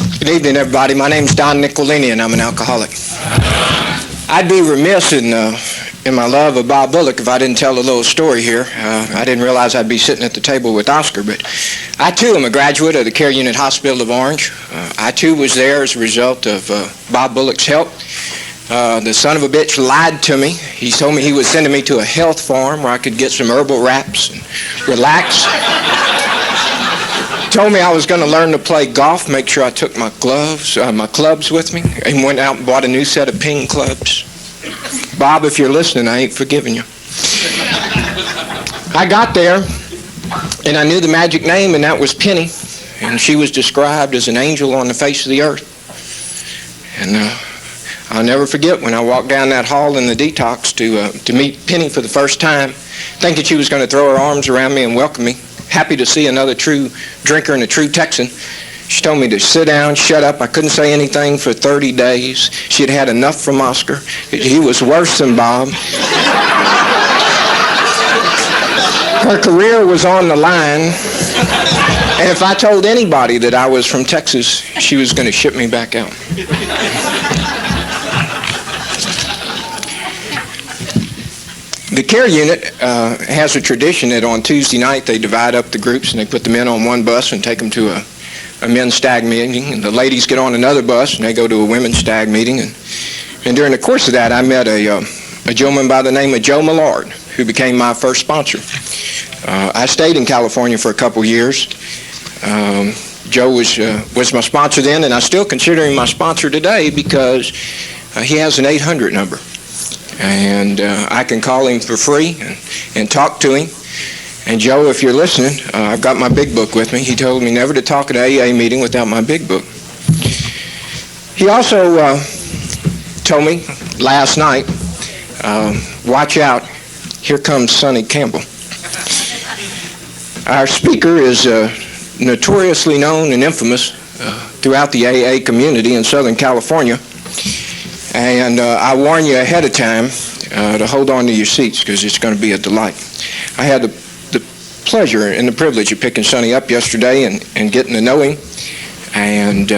Good evening, everybody. My name's Don Nicolini, and I'm an alcoholic. I'd be remiss in my love of Bob Bullock if I didn't tell a little story here. I didn't realize I'd be sitting at the table with Oscar, but I, too, am a graduate of the Care Unit Hospital of Orange. I, too, was there as a result of Bob Bullock's help. The son of a bitch lied to me. He told me he was sending me to a health farm where I could get some herbal wraps and relax. Told me I was going to learn to play golf, make sure I took my clubs with me, and went out and bought a new set of ping clubs. Bob, if you're listening, I ain't forgiving you. I got there, and I knew the magic name, and that was Penny, and she was described as an angel on the face of the earth. And I'll never forget when I walked down that hall in the detox to meet Penny for the first time, thinking she was going to throw her arms around me and welcome me. Happy to see another true drinker and a true Texan. She told me to sit down, shut up. I couldn't say anything for 30 days. She had had enough from Oscar. He was worse than Bob. Her career was on the line. And if I told anybody that I was from Texas, she was going to ship me back out. The care unit has a tradition that on Tuesday night they divide up the groups and they put the men on one bus and take them to a men's stag meeting, and the ladies get on another bus and they go to a women's stag meeting. And during the course of that, I met a gentleman by the name of Joe Millard, who became my first sponsor. I stayed in California for a couple years. Joe was my sponsor then, and I still consider him my sponsor today because he has an 800 number. And I can call him for free and talk to him. And Joe, if you're listening, I've got my big book with me. He told me never to talk at an AA meeting without my big book. He also told me last night, watch out, here comes Sonny Campbell. Our speaker is notoriously known and infamous throughout the AA community in Southern California. And I warn you ahead of time to hold on to your seats because it's going to be a delight. I had the pleasure and the privilege of picking Sonny up yesterday and getting to know him. And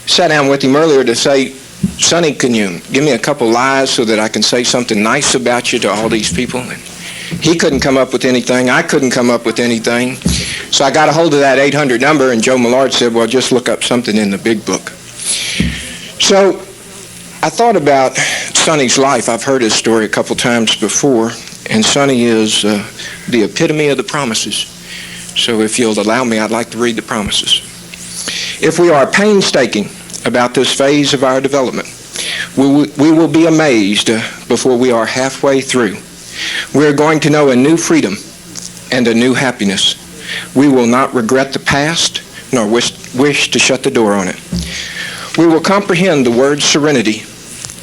sat down with him earlier to say, Sonny, can you give me a couple lies so that I can say something nice about you to all these people? And he couldn't come up with anything. I couldn't come up with anything. So I got a hold of that 800 number, and Joe Millard said, well, just look up something in the big book. So I thought about Sonny's life. I've heard his story a couple times before, and Sonny is the epitome of the promises. So if you'll allow me, I'd like to read the promises. If we are painstaking about this phase of our development, we will be amazed before we are halfway through. We are going to know a new freedom and a new happiness. We will not regret the past, nor wish to shut the door on it. We will comprehend the word serenity,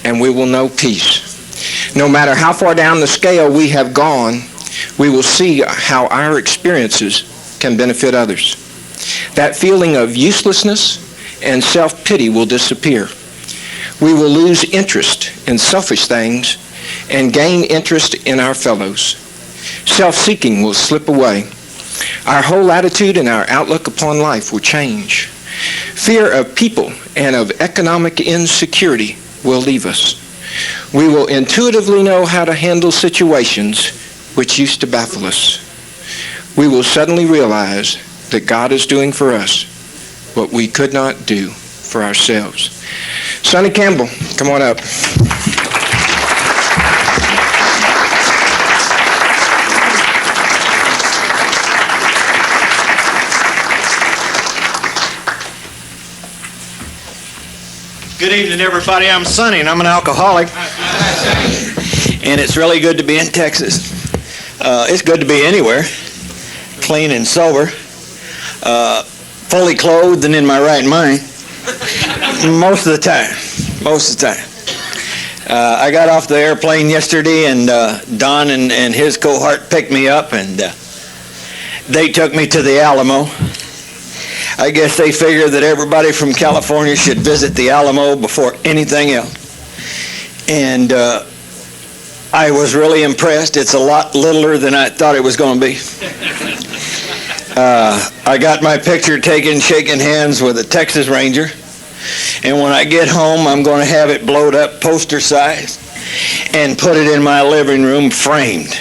and we will know peace. No matter how far down the scale we have gone, we will see how our experiences can benefit others. That feeling of uselessness and self-pity will disappear. We will lose interest in selfish things and gain interest in our fellows. Self-seeking will slip away. Our whole attitude and our outlook upon life will change. Fear of people and of economic insecurity will leave us. We will intuitively know how to handle situations which used to baffle us. We will suddenly realize that God is doing for us what we could not do for ourselves. Sonny Campbell, come on up. Good evening, everybody. I'm Sonny, and I'm an alcoholic. And it's really good to be in Texas. It's good to be anywhere, clean and sober, fully clothed and in my right mind. Most of the time. I got off the airplane yesterday, and Don and his cohort picked me up, and they took me to the Alamo. I guess they figure that everybody from California should visit the Alamo before anything else. And I was really impressed. It's a lot littler than I thought it was going to be. I got my picture taken shaking hands with a Texas Ranger, and when I get home, I'm going to have it blowed up poster size and put it in my living room framed,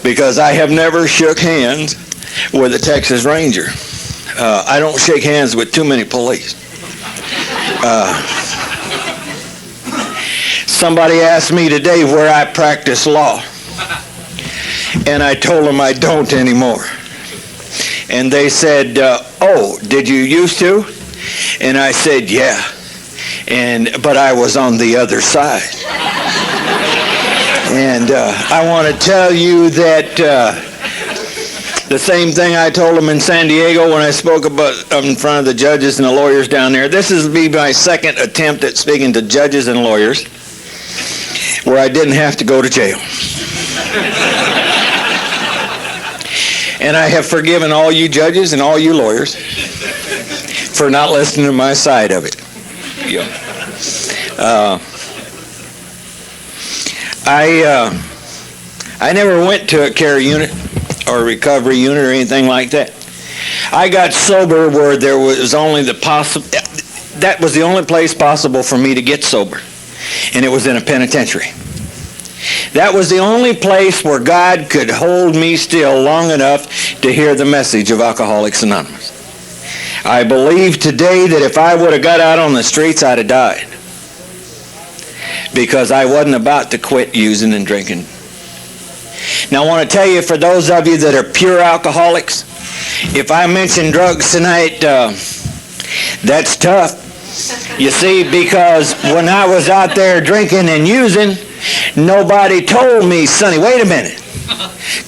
because I have never shook hands with a Texas Ranger. I don't shake hands with too many police. Somebody asked me today where I practice law, and I told them I don't anymore. And they said, oh, did you used to? And I said, yeah, but I was on the other side. And I want to tell you that the same thing I told them in San Diego when I spoke about in front of the judges and the lawyers down there. This will be my second attempt at speaking to judges and lawyers where I didn't have to go to jail. And I have forgiven all you judges and all you lawyers for not listening to my side of it. Yeah. I never went to a care unit or a recovery unit or anything like that. I got sober where there was only that was the only place possible for me to get sober, and it was in a penitentiary. That was the only place where God could hold me still long enough to hear the message of Alcoholics Anonymous. I believe today that if I would have got out on the streets, I'd have died, because I wasn't about to quit using and drinking. Now I want to tell you, for those of you that are pure alcoholics, if I mention drugs tonight, that's tough. You see, because when I was out there drinking and using, nobody told me, Sonny, wait a minute,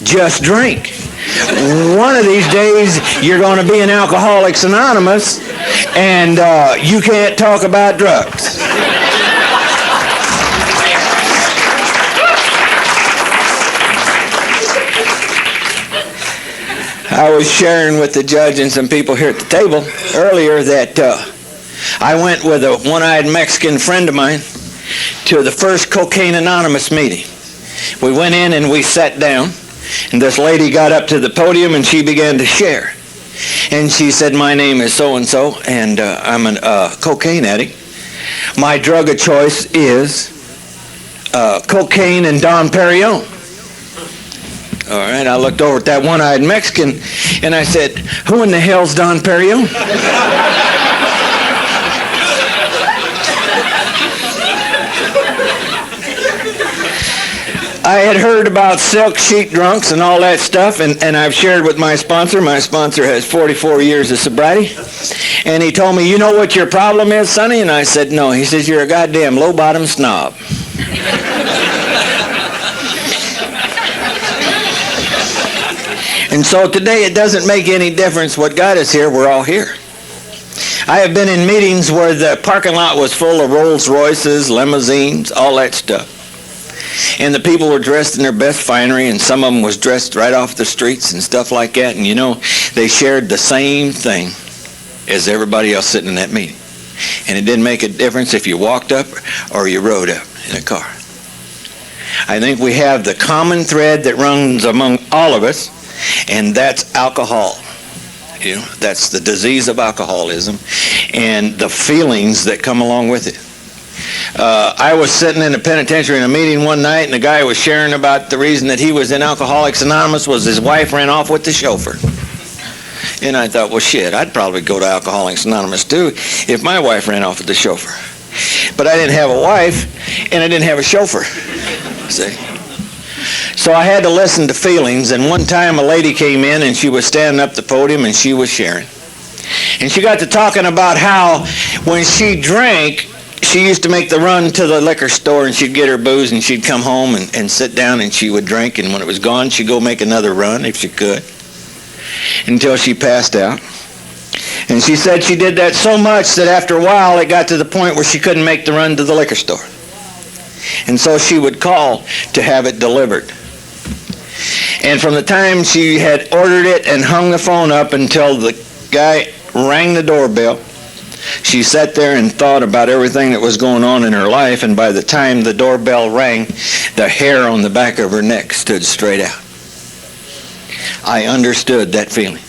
just drink. One of these days, you're going to be in Alcoholics Anonymous, and you can't talk about drugs. I was sharing with the judge and some people here at the table earlier that I went with a one-eyed Mexican friend of mine to the first Cocaine Anonymous meeting. We went in and we sat down, and this lady got up to the podium and she began to share. And she said, my name is so-and-so, and I'm a cocaine addict. My drug of choice is cocaine and Dom Perignon. All right, I looked over at that one-eyed Mexican and I said, who in the hell's Don Perignon? I had heard about silk sheet drunks and all that stuff, and I've shared with my sponsor. My sponsor has 44 years of sobriety. And he told me, you know what your problem is, Sonny? And I said, no. He says, you're a goddamn low-bottom snob. And so today it doesn't make any difference what got us here. We're all here. I have been in meetings where the parking lot was full of Rolls Royces, limousines, all that stuff. And the people were dressed in their best finery, and some of them was dressed right off the streets and stuff like that. And you know, they shared the same thing as everybody else sitting in that meeting. And it didn't make a difference if you walked up or you rode up in a car. I think we have the common thread that runs among all of us, and that's alcohol. You know, that's the disease of alcoholism and the feelings that come along with it. I was sitting in a penitentiary in a meeting one night, and the guy was sharing about the reason that he was in Alcoholics Anonymous was his wife ran off with the chauffeur. And I thought, well, shit, I'd probably go to Alcoholics Anonymous too if my wife ran off with the chauffeur. But I didn't have a wife, and I didn't have a chauffeur. See? So I had to listen to feelings, and one time a lady came in, and she was standing up the podium, and she was sharing. And she got to talking about how when she drank, she used to make the run to the liquor store, and she'd get her booze, and she'd come home and sit down, and she would drink, and when it was gone, she'd go make another run if she could, until she passed out. And she said she did that so much that after a while, it got to the point where she couldn't make the run to the liquor store. And so she would call to have it delivered. And from the time she had ordered it and hung the phone up until the guy rang the doorbell, she sat there and thought about everything that was going on in her life, and by the time the doorbell rang, the hair on the back of her neck stood straight out. I understood that feeling.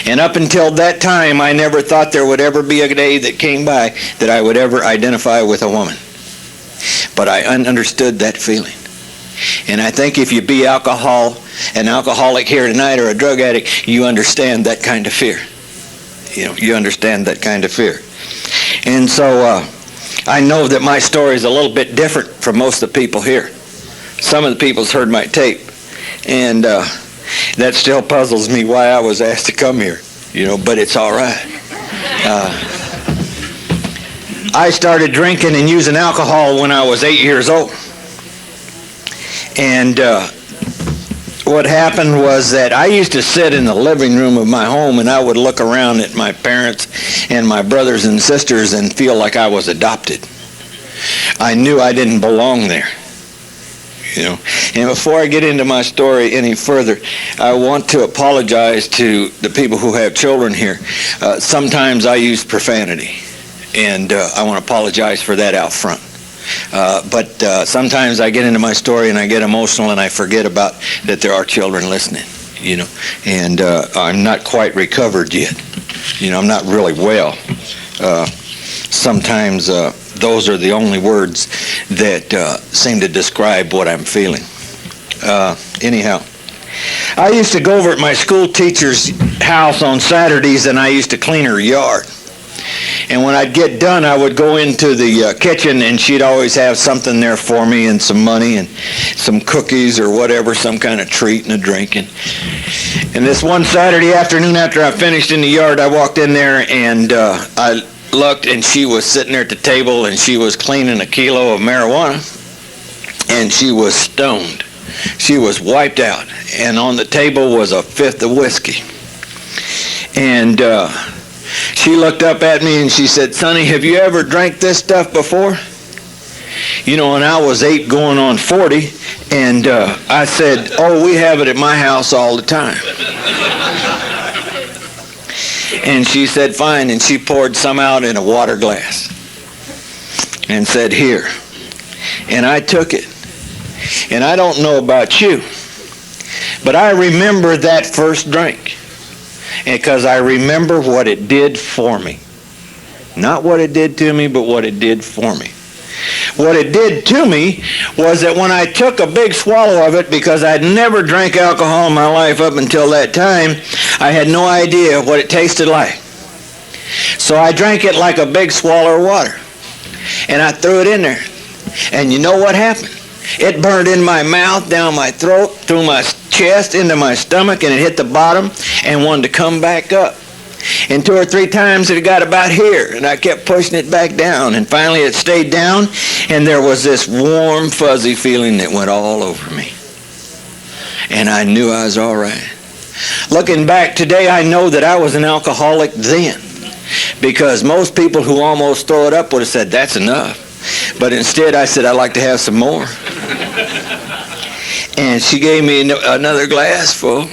And up until that time, I never thought there would ever be a day that came by that I would ever identify with a woman. But I understood that feeling. And I think if you be an alcoholic here tonight, or a drug addict, you understand that kind of fear. You understand that kind of fear. And so I know that my story is a little bit different from most of the people here. Some of the people's heard my tape, and that still puzzles me why I was asked to come here. But it's all right. I started drinking and using alcohol when I was 8 years old. And what happened was that I used to sit in the living room of my home, and I would look around at my parents and my brothers and sisters and feel like I was adopted. I knew I didn't belong there. And before I get into my story any further, I want to apologize to the people who have children here. Sometimes I use profanity, and I want to apologize for that out front. But sometimes I get into my story and I get emotional and I forget about that there are children listening, and I'm not quite recovered yet. I'm not really well. Sometimes those are the only words that seem to describe what I'm feeling. Anyhow, I used to go over at my school teacher's house on Saturdays, and I used to clean her yard. And when I'd get done, I would go into the kitchen, and she'd always have something there for me, and some money and some cookies or whatever, some kind of treat and a drink. And this one Saturday afternoon after I finished in the yard, I walked in there, and I looked, and she was sitting there at the table, and she was cleaning a kilo of marijuana, and she was stoned. She was wiped out, and on the table was a fifth of whiskey. And she looked up at me and she said, "Sonny, have you ever drank this stuff before?" And I was 8 going on 40, and I said, "Oh, we have it at my house all the time." And she said, "Fine," and she poured some out in a water glass and said, "Here." And I took it. And I don't know about you, but I remember that first drink, because I remember what it did for me. Not what it did to me, but what it did for me. What it did to me was that when I took a big swallow of it, because I'd never drank alcohol in my life up until that time, I had no idea what it tasted like. So I drank it like a big swallow of water, and I threw it in there. And you know what happened? It burned in my mouth, down my throat, through my chest, into my stomach, and it hit the bottom and wanted to come back up. And 2 or 3 times it got about here, and I kept pushing it back down, and finally it stayed down, and there was this warm, fuzzy feeling that went all over me. And I knew I was all right. Looking back today, I know that I was an alcoholic then, because most people who almost throw it up would have said, "That's enough." But instead I said, "I'd like to have some more." And she gave me another glass full.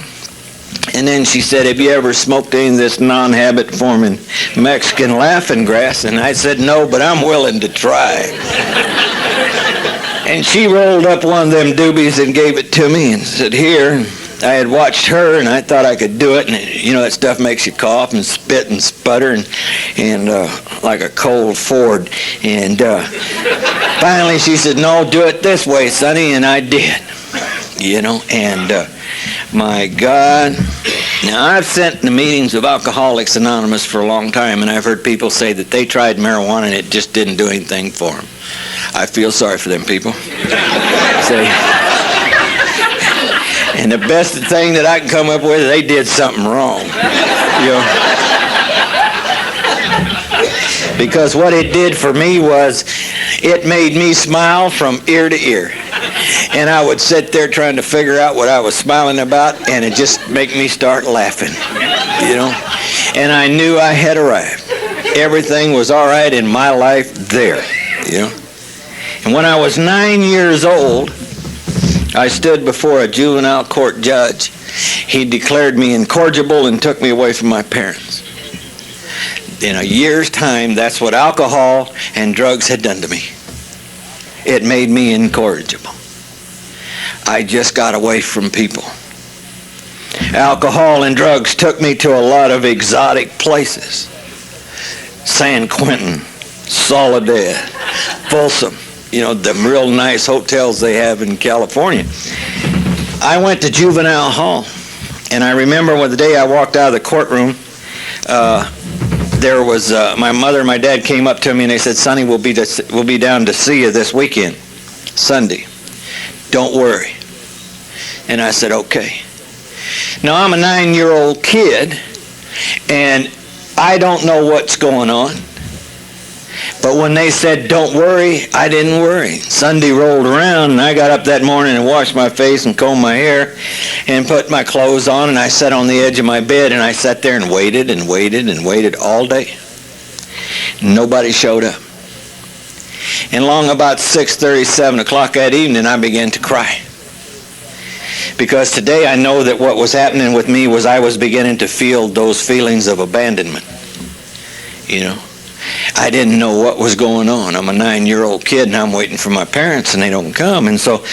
And then she said, "Have you ever smoked any of this non-habit forming Mexican laughing grass?" And I said, "No, but I'm willing to try." And she rolled up one of them doobies and gave it to me and said, "Here." I had watched her, and I thought I could do it. And that stuff makes you cough and spit and sputter and like a cold Ford. And finally she said, "No, do it this way, Sonny." And I did, and my God. Now, I've sat in the meetings of Alcoholics Anonymous for a long time, and I've heard people say that they tried marijuana and it just didn't do anything for them. I feel sorry for them people. See? And the best thing that I can come up with is they did something wrong. Because what it did for me was it made me smile from ear to ear. And I would sit there trying to figure out what I was smiling about, and it just make me start laughing. And I knew I had arrived. Everything was all right in my life there. And when I was 9 years old, I stood before a juvenile court judge. He declared me incorrigible and took me away from my parents. In a year's time, that's what alcohol and drugs had done to me. It made me incorrigible. I just got away from people. Alcohol and drugs took me to a lot of exotic places. San Quentin, Soledad, Folsom, the real nice hotels they have in California. I went to juvenile hall, and I remember when the day I walked out of the courtroom, there was my mother and my dad came up to me and they said, "Sonny, we'll be down to see you this weekend, Sunday. Don't worry." And I said, "Okay." Now I'm a 9-year-old kid, and I don't know what's going on. But when they said, "Don't worry," I didn't worry. Sunday rolled around, and I got up that morning and washed my face and combed my hair and put my clothes on, and I sat on the edge of my bed, and I sat there and waited and waited and waited all day. Nobody showed up. And along about 6:30, 7 o'clock that evening, I began to cry. Because today I know that what was happening with me was I was beginning to feel those feelings of abandonment. I didn't know what was going on. I'm a 9-year-old kid and I'm waiting for my parents and they don't come. And so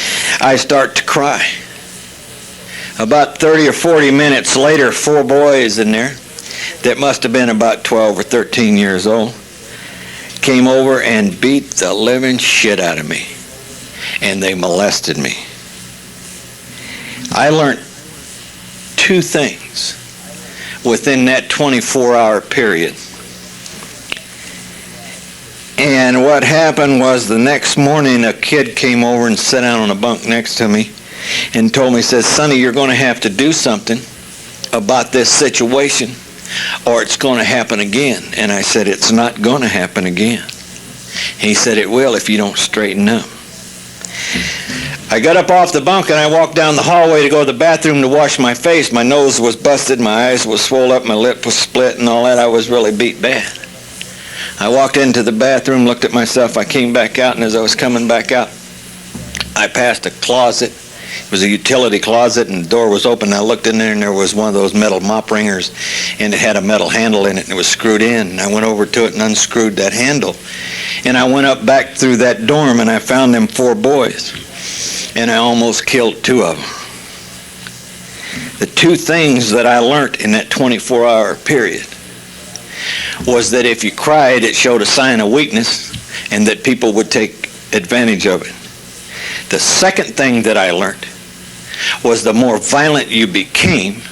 I start to cry. About 30 or 40 minutes later, 4 boys in there that must have been about 12 or 13 years old came over and beat the living shit out of me. And they molested me. I learned 2 things within that 24-hour period. And what happened was the next morning a kid came over and sat down on a bunk next to me and told me, says, "Sonny, you're going to have to do something about this situation or it's going to happen again." And I said, "It's not going to happen again." He said, "It will if you don't straighten up." I got up off the bunk and I walked down the hallway to go to the bathroom to wash my face. My nose was busted, my eyes was swollen up, my lip was split and all that. I was really beat bad. I walked into the bathroom, looked at myself, I came back out, and as I was coming back out, I passed a closet. It was a utility closet, and the door was open. I looked in there, and there was one of those metal mop wringers, and it had a metal handle in it, and it was screwed in. And I went over to it and unscrewed that handle. And I went up back through that dorm, and I found them 4 boys, and I almost killed 2 of them. The 2 things that I learned in that 24-hour period was that if you cried, it showed a sign of weakness and that people would take advantage of it. The second thing that I learned was the more violent you became,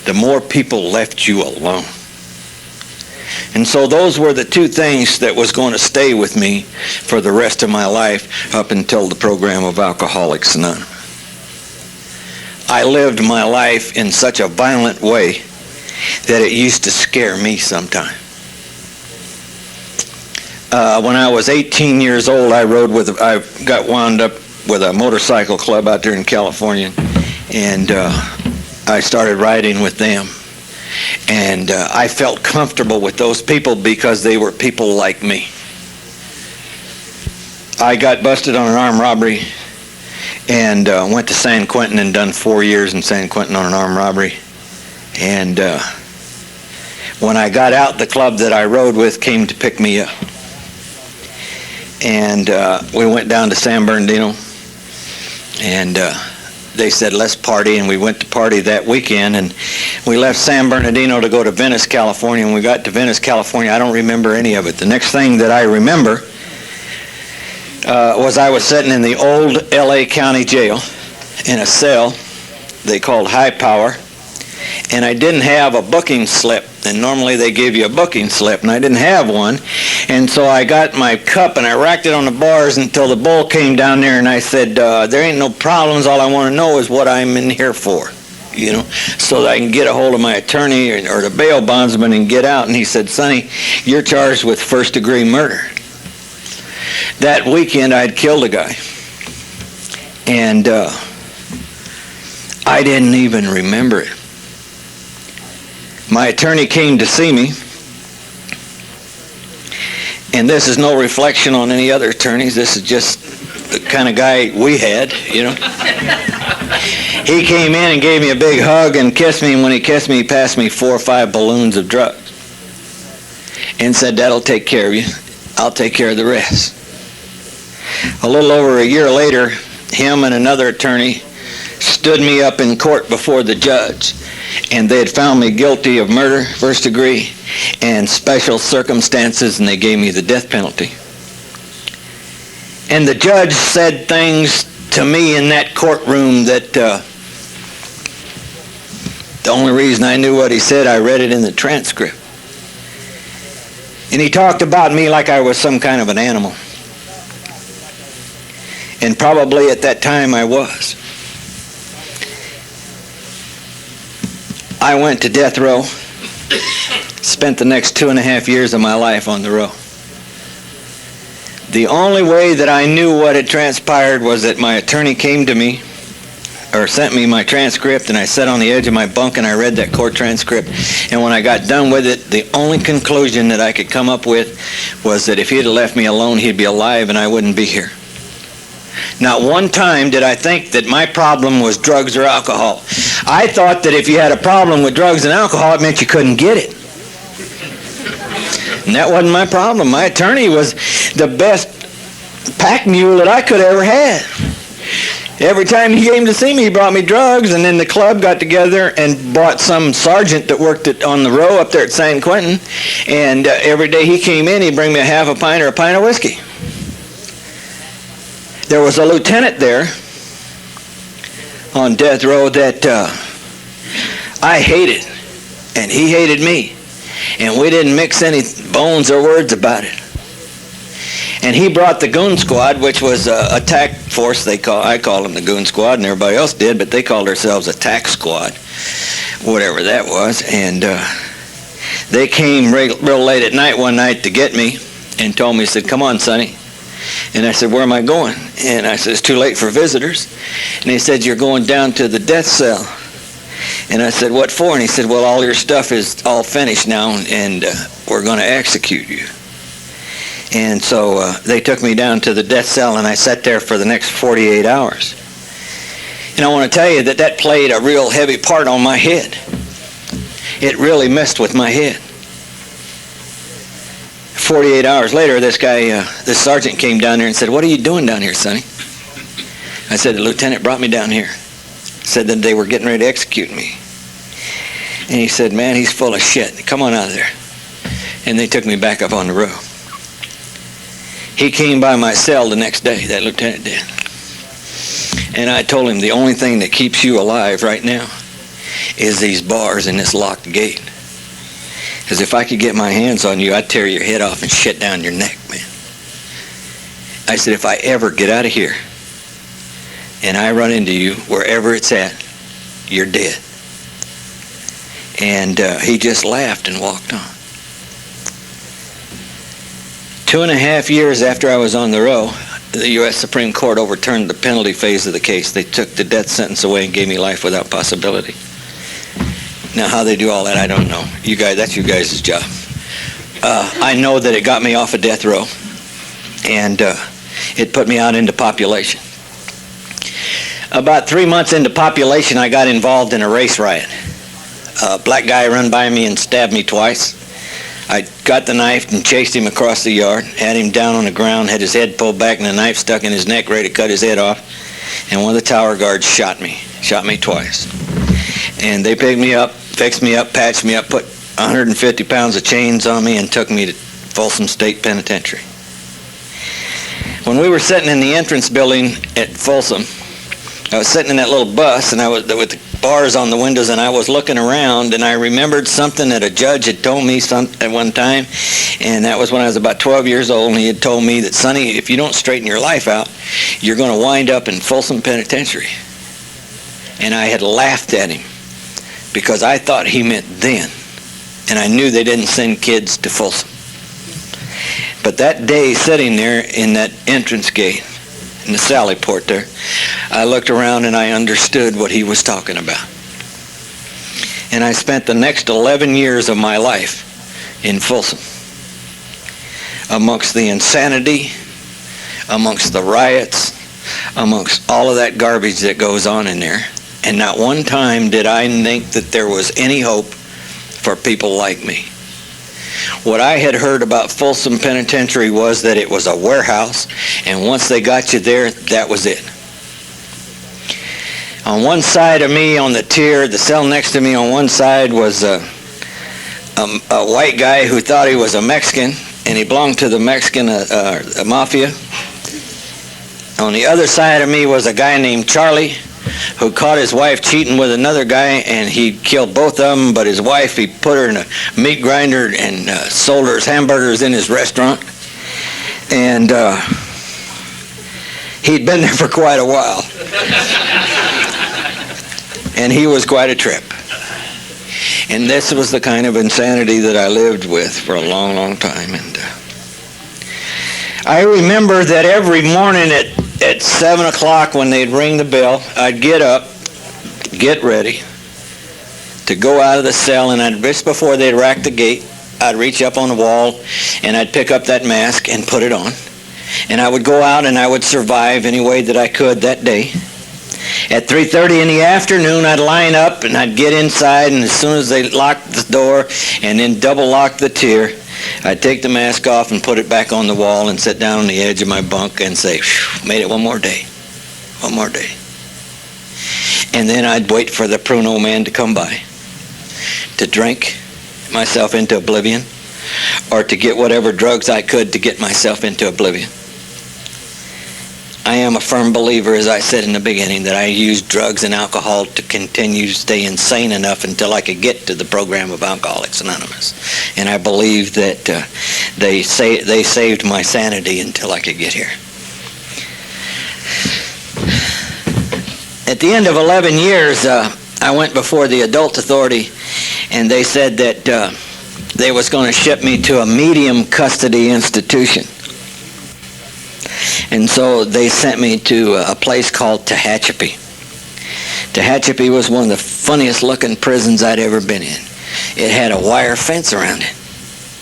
the more people left you alone. And so those were the 2 things that was going to stay with me for the rest of my life up until the program of Alcoholics Anonymous. I lived my life in such a violent way that it used to scare me sometimes. When I was 18 years old, I got wound up with a motorcycle club out there in California, and I started riding with them. And I felt comfortable with those people because they were people like me. I got busted on an armed robbery and went to San Quentin and done 4 years in San Quentin on an armed robbery. And when I got out, the club that I rode with came to pick me up. And we went down to San Bernardino, and they said, let's party, and we went to party that weekend, and we left San Bernardino to go to Venice, California. When we got to Venice, California, I don't remember any of it. The next thing that I remember was I was sitting in the old LA County Jail in a cell they called High Power, and I didn't have a booking slip, and normally they give you a booking slip, and I didn't have one. And so I got my cup and I racked it on the bars until the bull came down there, and I said, there ain't no problems, all I want to know is what I'm in here for, so that I can get a hold of my attorney or the bail bondsman and get out. And he said, Sonny, you're charged with first-degree murder. That weekend I'd killed a guy, and I didn't even remember it. My attorney came to see me, and this is no reflection on any other attorneys. This is just the kind of guy we had, He came in and gave me a big hug and kissed me, and when he kissed me, he passed me 4 or 5 balloons of drugs and said, that'll take care of you. I'll take care of the rest. A little over a year later, him and another attorney stood me up in court before the judge, and they had found me guilty of murder, first degree, and special circumstances, and they gave me the death penalty. And the judge said things to me in that courtroom that the only reason I knew what he said, I read it in the transcript. And he talked about me like I was some kind of an animal. And probably at that time I was. I went to death row, spent the next 2.5 years of my life on the row. The only way that I knew what had transpired was that my attorney came to me, or sent me my transcript, and I sat on the edge of my bunk and I read that court transcript. And when I got done with it, the only conclusion that I could come up with was that if he'd have left me alone, he'd be alive and I wouldn't be here. Not one time did I think that my problem was drugs or alcohol. I thought that if you had a problem with drugs and alcohol, it meant you couldn't get it. And that wasn't my problem. My attorney was the best pack mule that I could ever had. Every time he came to see me, he brought me drugs, and then the club got together and bought some sergeant that worked on the row up there at San Quentin, and every day he came in, he'd bring me a half a pint or a pint of whiskey. There was a lieutenant there on death row that I hated, and he hated me, and we didn't mix any bones or words about it. And he brought the goon squad, which was a attack force. I called them the goon squad, and everybody else did, but they called themselves attack squad, whatever that was. And they came real late at night one night to get me and told me, said, "Come on, Sonny." And I said, "Where am I going?" And I said, "It's too late for visitors." And he said, "You're going down to the death cell." And I said, "What for?" And he said, "Well, all your stuff is all finished now, and we're going to execute you." And so they took me down to the death cell, and I sat there for the next 48 hours. And I want to tell you that that played a real heavy part on my head. It really messed with my head. 48 hours later, this sergeant came down there and said, "What are you doing down here, Sonny?" I said, "The lieutenant brought me down here. Said that they were getting ready to execute me." And he said, "Man, he's full of shit. Come on out of there." And they took me back up on the row. He came by my cell the next day, that lieutenant did. And I told him, the only thing that keeps you alive right now is these bars and this locked gate. Because if I could get my hands on you, I'd tear your head off and shit down your neck, man. I said, if I ever get out of here and I run into you, wherever it's at, you're dead. And he just laughed and walked on. 2.5 years after I was on the row, the U.S. Supreme Court overturned the penalty phase of the case. They took the death sentence away and gave me life without possibility. Now, how they do all that, I don't know. You guys, that's you guys' job. I know that it got me off of death row, and it put me out into population. About 3 months into population, I got involved in a race riot. A black guy ran by me and stabbed me twice. I got the knife and chased him across the yard, had him down on the ground, had his head pulled back and the knife stuck in his neck, ready to cut his head off. And one of the tower guards shot me twice. And they picked me up, fixed me up, patched me up, put 150 pounds of chains on me and took me to Folsom State Penitentiary. When we were sitting in the entrance building at Folsom, I was sitting in that little bus, and I was with the bars on the windows, and I was looking around, and I remembered something that a judge had told me at one time, and that was when I was about 12 years old, and he had told me that, "Sonny, if you don't straighten your life out, you're going to wind up in Folsom Penitentiary." And I had laughed at him because I thought he meant then, and I knew they didn't send kids to Folsom. But that day, sitting there in that entrance gate, in the Sally Port there, I looked around and I understood what he was talking about. And I spent the next 11 years of my life in Folsom, amongst the insanity, amongst the riots, amongst all of that garbage that goes on in there. And not one time did I think that there was any hope for people like me. What I had heard about Folsom Penitentiary was that it was a warehouse, and once they got you there, that was it. On one side of me on the tier, the cell next to me on one side was a white guy who thought he was a Mexican, and he belonged to the Mexican mafia. On the other side of me was a guy named Charlie, who caught his wife cheating with another guy, and he killed both of them, but his wife, he put her in a meat grinder and sold her hamburgers in his restaurant. And he'd been there for quite a while. And he was quite a trip. And this was the kind of insanity that I lived with for a long, long time. And I remember that every morning at 7 o'clock when they'd ring the bell, I'd get up, get ready to go out of the cell, and just before they'd rack the gate, I'd reach up on the wall and I'd pick up that mask and put it on. And I would go out and I would survive any way that I could that day. At 3:30 in the afternoon, I'd line up and I'd get inside, and as soon as they locked the door and then double locked the tier, I'd take the mask off and put it back on the wall and sit down on the edge of my bunk and say, made it one more day. One more day. And then I'd wait for the Pruno man to come by to drink myself into oblivion, or to get whatever drugs I could to get myself into oblivion. I am a firm believer, as I said in the beginning, that I used drugs and alcohol to continue to stay insane enough until I could get to the program of Alcoholics Anonymous. And I believe that they saved my sanity until I could get here. At the end of 11 years, I went before the adult authority, and they said that they was going to ship me to a medium custody institution. And so they sent me to a place called Tehachapi. Tehachapi was one of the funniest looking prisons I'd ever been in. It had a wire fence around it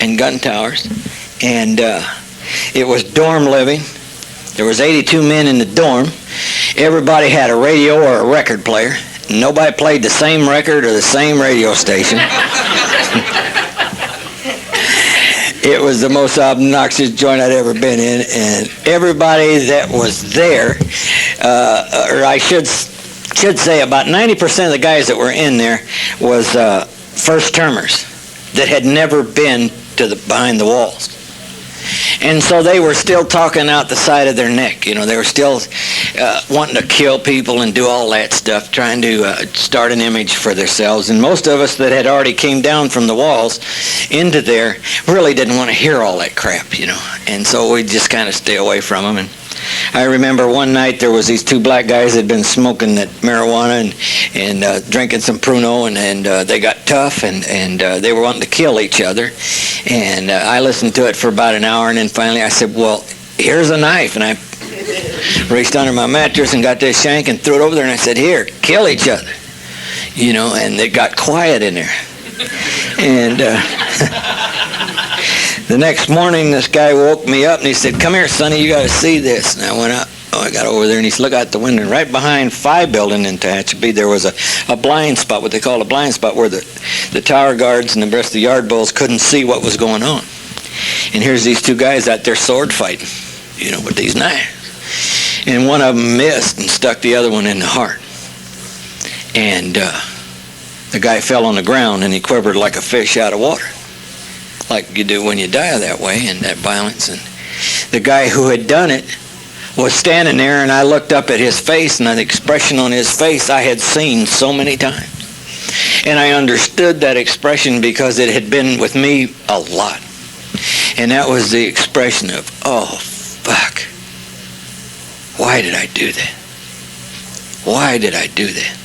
and gun towers, and it was dorm living. There was 82 men in the dorm. Everybody had a radio or a record player. Nobody played the same record or the same radio station. It was the most obnoxious joint I'd ever been in, and everybody that was there, or I should say about 90% of the guys that were in there was first-termers that had never been to behind the walls. And so they were still talking out the side of their neck. You know, they were still wanting to kill people and do all that stuff, trying to start an image for themselves. And most of us that had already came down from the walls into there really didn't want to hear all that crap, you know. And so we just kind of stay away from them. And I remember one night there was these two black guys that had been smoking that marijuana and drinking some Pruno, and they got tough, and they were wanting to kill each other. And I listened to it for about an hour, and then finally I said, well, here's a knife. And I reached under my mattress and got this shank and threw it over there, and I said, here, kill each other. You know, and it got quiet in there. And the next morning, this guy woke me up and he said, come here, Sonny, you got to see this. And I went up. I got over there, and he said, look out the window. And right behind Phi Building in Tehachapi, there was a blind spot, what they call a blind spot, where the tower guards and the rest of the yard bulls couldn't see what was going on. And here's these two guys out there sword fighting, you know, with these knives. And one of them missed and stuck the other one in the heart. And the guy fell on the ground, and he quivered like a fish out of water, like you do when you die that way, and that violence. And the guy who had done it was standing there, and I looked up at his face, and the expression on his face I had seen so many times. And I understood that expression because it had been with me a lot. And that was the expression of, oh, fuck. Why did I do that? Why did I do that?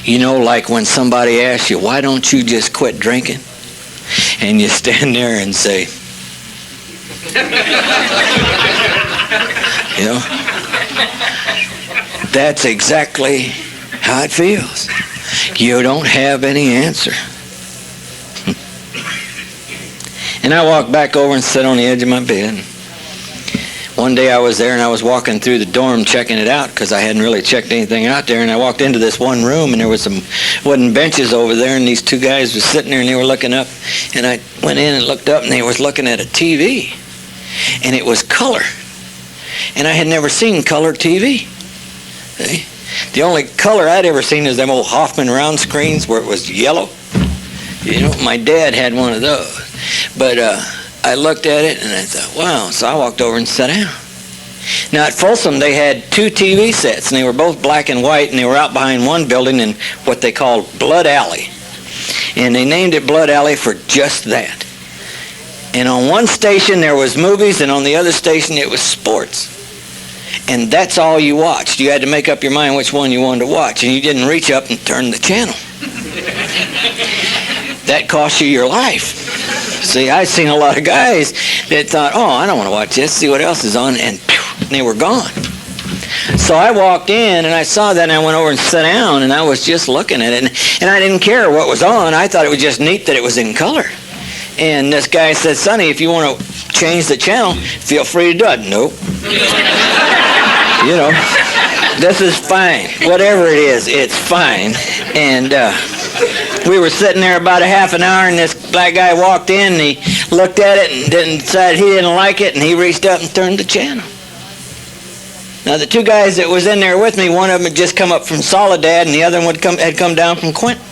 You know, like when somebody asks you, why don't you just quit drinking? And you stand there and say, you know, that's exactly how it feels. You don't have any answer. And I walked back over and sat on the edge of my bed. One day I was there, and I was walking through the dorm checking it out because I hadn't really checked anything out there. And I walked into this one room, and there was some wooden benches over there, and these two guys were sitting there, and they were looking up. And I went in and looked up, and they was looking at a TV, and it was color. And I had never seen color TV. See? The only color I'd ever seen is them old Hoffman round screens where it was yellow. You know, my dad had one of those. But I looked at it and I thought, wow. So I walked over and sat down. Now at Folsom they had 2 TV sets, and they were both black and white, and they were out behind one building in what they called Blood Alley. And they named it Blood Alley for just that. And on one station there was movies, and on the other station it was sports. And that's all you watched. You had to make up your mind which one you wanted to watch, and you didn't reach up and turn the channel. That cost you your life. See, I've seen a lot of guys that thought, oh, I don't want to watch this, see what else is on, and they were gone. So I walked in and I saw that, and I went over and sat down, and I was just looking at it, and I didn't care what was on. I thought it was just neat that it was in color. And this guy said, Sonny, if you want to change the channel, feel free to do it. Nope. You know, this is fine. Whatever it is, it's fine. And we were sitting there about a half an hour, and this black guy walked in, and he looked at it and decided he didn't like it, and he reached up and turned the channel. Now, the 2 guys that was in there with me, one of them had just come up from Soledad, and the other one had come down from Quinton.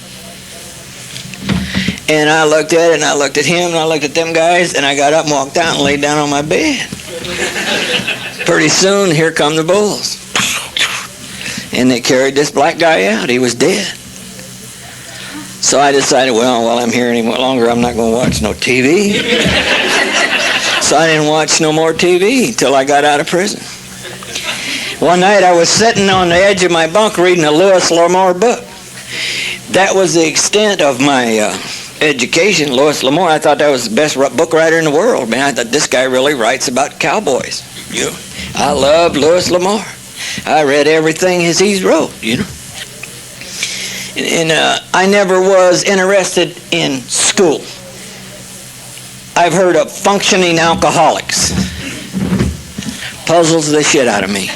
And I looked at it, and I looked at him, and I looked at them guys, and I got up and walked out and laid down on my bed. Pretty soon, here come the bulls. And they carried this black guy out. He was dead. So I decided, well, while I'm here any longer, I'm not going to watch no TV. So I didn't watch no more TV until I got out of prison. One night I was sitting on the edge of my bunk reading a Louis L'Amour book. That was the extent of my education. Louis L'Amour, I thought that was the best book writer in the world. Man, I thought this guy really writes about cowboys. You know, I loved Louis L'Amour. I read everything as he's wrote, you know. And I never was interested in school. I've heard of functioning alcoholics. Puzzles the shit out of me.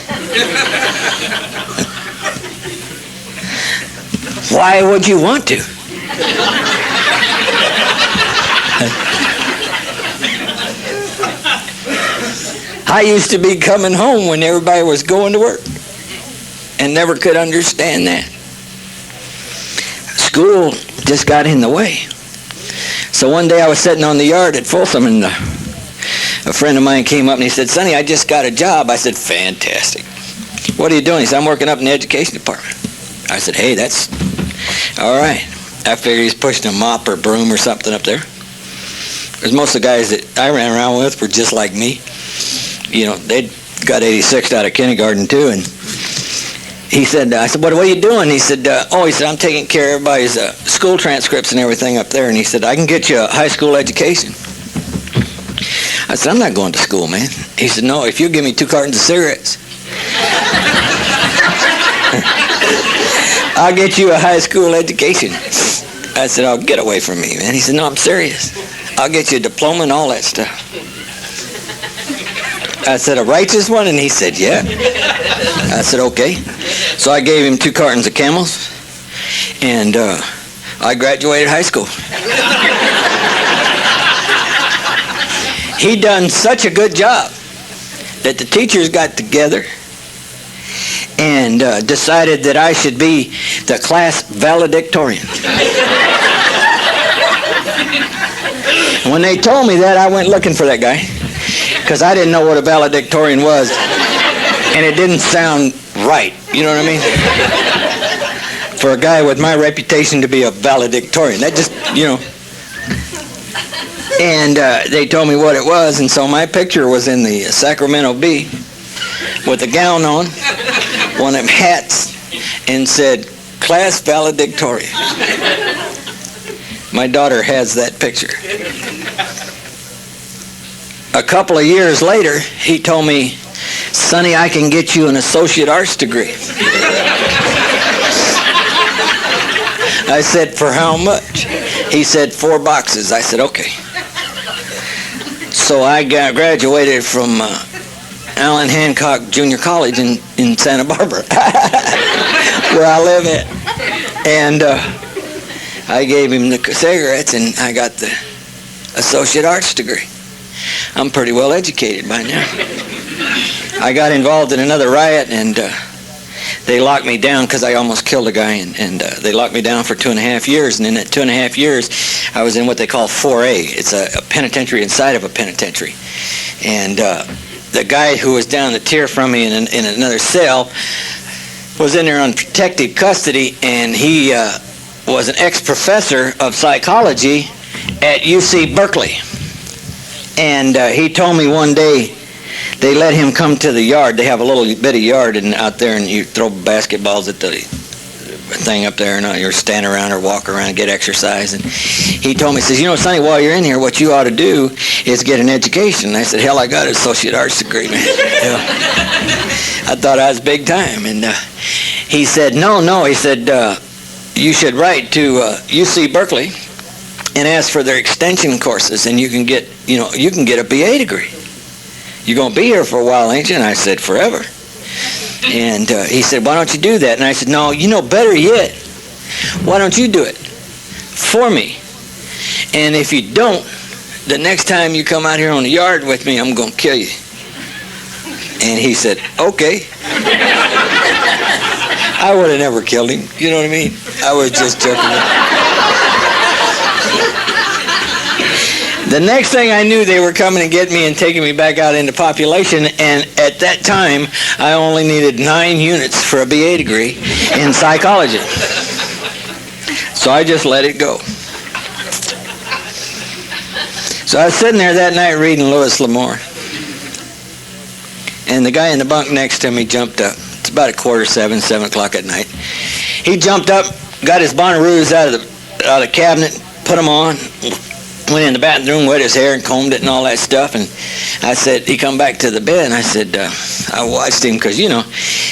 Why would you want to? I used to be coming home when everybody was going to work and never could understand that. School just got in the way. So one day I was sitting on the yard at Folsom, and a friend of mine came up and he said, Sonny, I just got a job. I said, fantastic. What are you doing? He said, I'm working up in the education department. I said, hey, that's all right. I figured he's pushing a mop or broom or something up there. Because most of the guys that I ran around with were just like me. You know, they'd got 86 out of kindergarten too. And he said, I said, what are you doing? He said, I'm taking care of everybody's school transcripts and everything up there. And he said, I can get you a high school education. I said, I'm not going to school, man. He said, no, if you give me 2 cartons of cigarettes, I'll get you a high school education. I said, oh, get away from me, man. He said, no, I'm serious. I'll get you a diploma and all that stuff. I said, a righteous one? And he said, yeah. I said, okay. So I gave him 2 cartons of Camels, and I graduated high school. He done such a good job that the teachers got together and decided that I should be the class valedictorian. When they told me that, I went looking for that guy, because I didn't know what a valedictorian was, and it didn't sound right. You know what I mean? For a guy with my reputation to be a valedictorian, that just, you know. And they told me what it was, and so my picture was in the Sacramento Bee with a gown on, one of them hats, and said, class valedictorian. My daughter has that picture. A couple of years later, he told me, Sonny, I can get you an associate arts degree. I said, for how much? He said, 4 boxes. I said, okay. So I graduated from Allen Hancock Junior College in Santa Barbara, where I live at. And I gave him the cigarettes, and I got the associate arts degree. I'm pretty well educated by now. I got involved in another riot, and they locked me down because I almost killed a guy, and they locked me down for 2.5 years. And in that 2.5 years, I was in what they call 4A. It's a penitentiary inside of a penitentiary. And the guy who was down the tier from me in another cell was in there on protective custody, and he was an ex-professor of psychology at UC Berkeley. And he told me one day they let him come to the yard. They have a little bit of yard out there, and you throw basketballs at the thing up there, and you're standing around or walk around and get exercise. And he told me, he says, you know, Sonny, while you're in here, what you ought to do is get an education. And I said, hell, I got an associate arts degree, man. I thought I was big time. And he said, no. He said, you should write to UC Berkeley and ask for their extension courses, and you can get a BA degree. You're going to be here for a while, ain't you? And I said, forever. And he said, why don't you do that? And I said, no, better yet, why don't you do it for me? And if you don't, the next time you come out here on the yard with me, I'm going to kill you. And he said, okay. I would have never killed him. You know what I mean? I was just joking. The next thing I knew, they were coming and getting me and taking me back out into population, and at that time, I only needed 9 units for a BA degree in psychology. So I just let it go. So I was sitting there that night reading Louis L'Amour, and the guy in the bunk next to me jumped up. It's about 6:45, 7 o'clock at night. He jumped up, got his Bonnaroos out of the cabinet, put them on, went in the bathroom, wet his hair and combed it and all that stuff. And I said, he come back to the bed, and I said, I watched him because,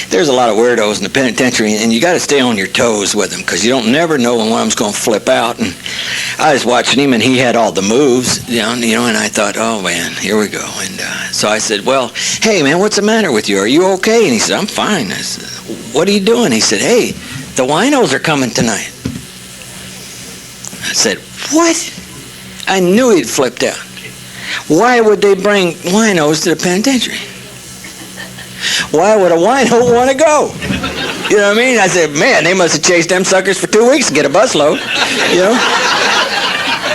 there's a lot of weirdos in the penitentiary, and you got to stay on your toes with them because you don't never know when one of them's going to flip out. And I was watching him, and he had all the moves, and I thought, oh, man, here we go. And so I said, well, hey, man, what's the matter with you? Are you okay? And he said, I'm fine. I said, what are you doing? He said, hey, the winos are coming tonight. I said, what? I knew he'd flipped out. Why would they bring winos to the penitentiary? Why would a wino want to go? You know what I mean? I said, man, they must have chased them suckers for 2 weeks to get a busload.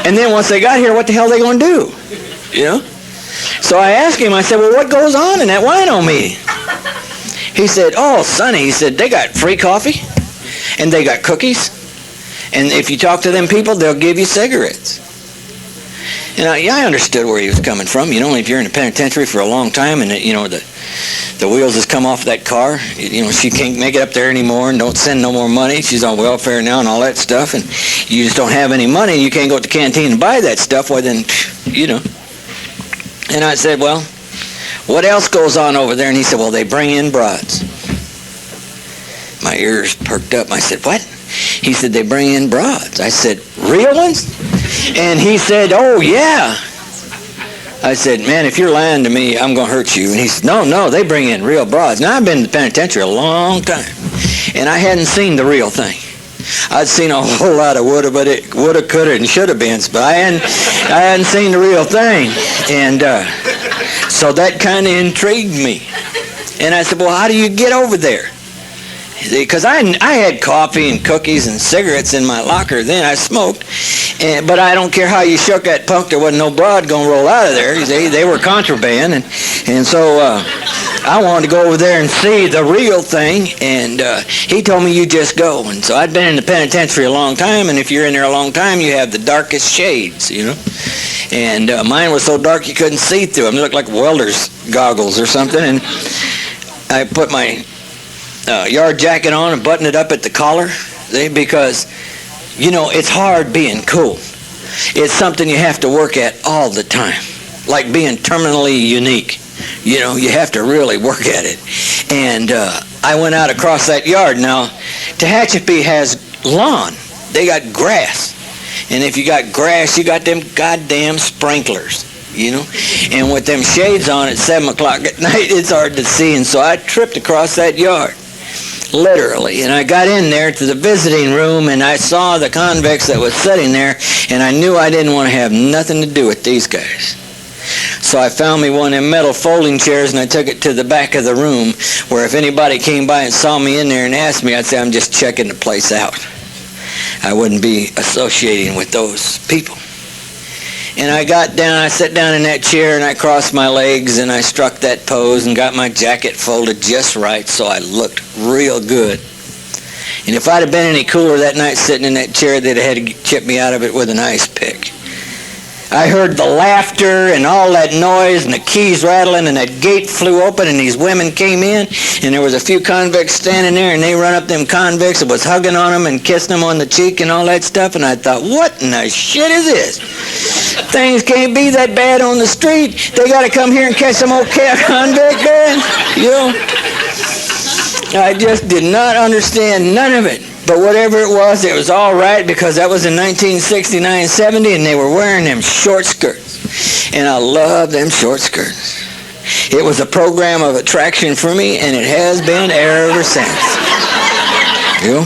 And then once they got here, what the hell are they going to do? So I asked him, I said, well, what goes on in that wino meeting? He said, oh, Sonny, he said, they got free coffee, and they got cookies, and if you talk to them people, they'll give you cigarettes. And I understood where he was coming from. If you're in the penitentiary for a long time and, the wheels has come off that car, she can't make it up there anymore and don't send no more money. She's on welfare now and all that stuff. And you just don't have any money. You can't go to the canteen and buy that stuff. Well, then, And I said, well, what else goes on over there? And he said, well, they bring in broads. My ears perked up. I said, what? He said, they bring in broads. I said, real ones? And he said, oh, yeah. I said, man, if you're lying to me, I'm going to hurt you. And he said, no, they bring in real broads. Now, I've been in the penitentiary a long time, and I hadn't seen the real thing. I'd seen a whole lot of woulda, coulda, and shoulda beens, but I hadn't seen the real thing. And so that kind of intrigued me. And I said, well, how do you get over there? Because I had coffee and cookies and cigarettes in my locker then. I smoked. But I don't care how you shook that punk, there wasn't no broad going to roll out of there. They were contraband. And so I wanted to go over there and see the real thing. And he told me, you just go. And so I'd been in the penitentiary a long time. And if you're in there a long time, you have the darkest shades, And mine was so dark you couldn't see through them. They looked like welder's goggles or something. And I put my yard jacket on and button it up at the collar, because it's hard being cool. It's something you have to work at all the time, like being terminally unique. You have to really work at it. And I went out across that yard. Now, Tehachapi has lawn. They got grass, and if you got grass, you got them goddamn sprinklers. And with them shades on at 7 o'clock at night, it's hard to see. And so I tripped across that yard. Literally. And I got in there to the visiting room, and I saw the convicts that was sitting there, and I knew I didn't want to have nothing to do with these guys. So I found me one of them metal folding chairs, and I took it to the back of the room, where if anybody came by and saw me in there and asked me, I'd say, I'm just checking the place out. I wouldn't be associating with those people. And I got down, I sat down in that chair, and I crossed my legs, and I struck that pose and got my jacket folded just right so I looked real good. And if I'd have been any cooler that night sitting in that chair, they'd have had to chip me out of it with an ice pick. I heard the laughter and all that noise and the keys rattling, and that gate flew open, and these women came in, and there was a few convicts standing there, and they run up them convicts and was hugging on them and kissing them on the cheek and all that stuff, and I thought, what in the shit is this? Things can't be that bad on the street. They got to come here and catch some old convict, man. You know? I just did not understand none of it. But whatever it was all right, because that was in 1969-70, and they were wearing them short skirts. And I love them short skirts. It was a program of attraction for me, and it has been ever since. You know?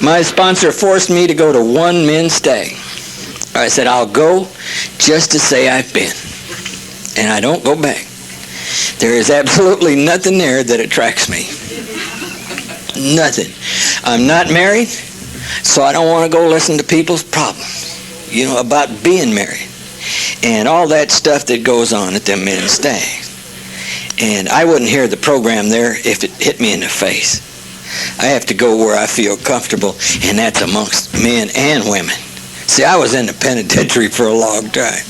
My sponsor forced me to go to one men's stag. I said, I'll go just to say I've been. And I don't go back. There is absolutely nothing there that attracts me. Nothing. I'm not married, so I don't want to go listen to people's problems, you know, about being married and all that stuff that goes on at them men's stags. And I wouldn't hear the program there if it hit me in the face. I have to go where I feel comfortable, and that's amongst men and women. See, I was in the penitentiary for a long time,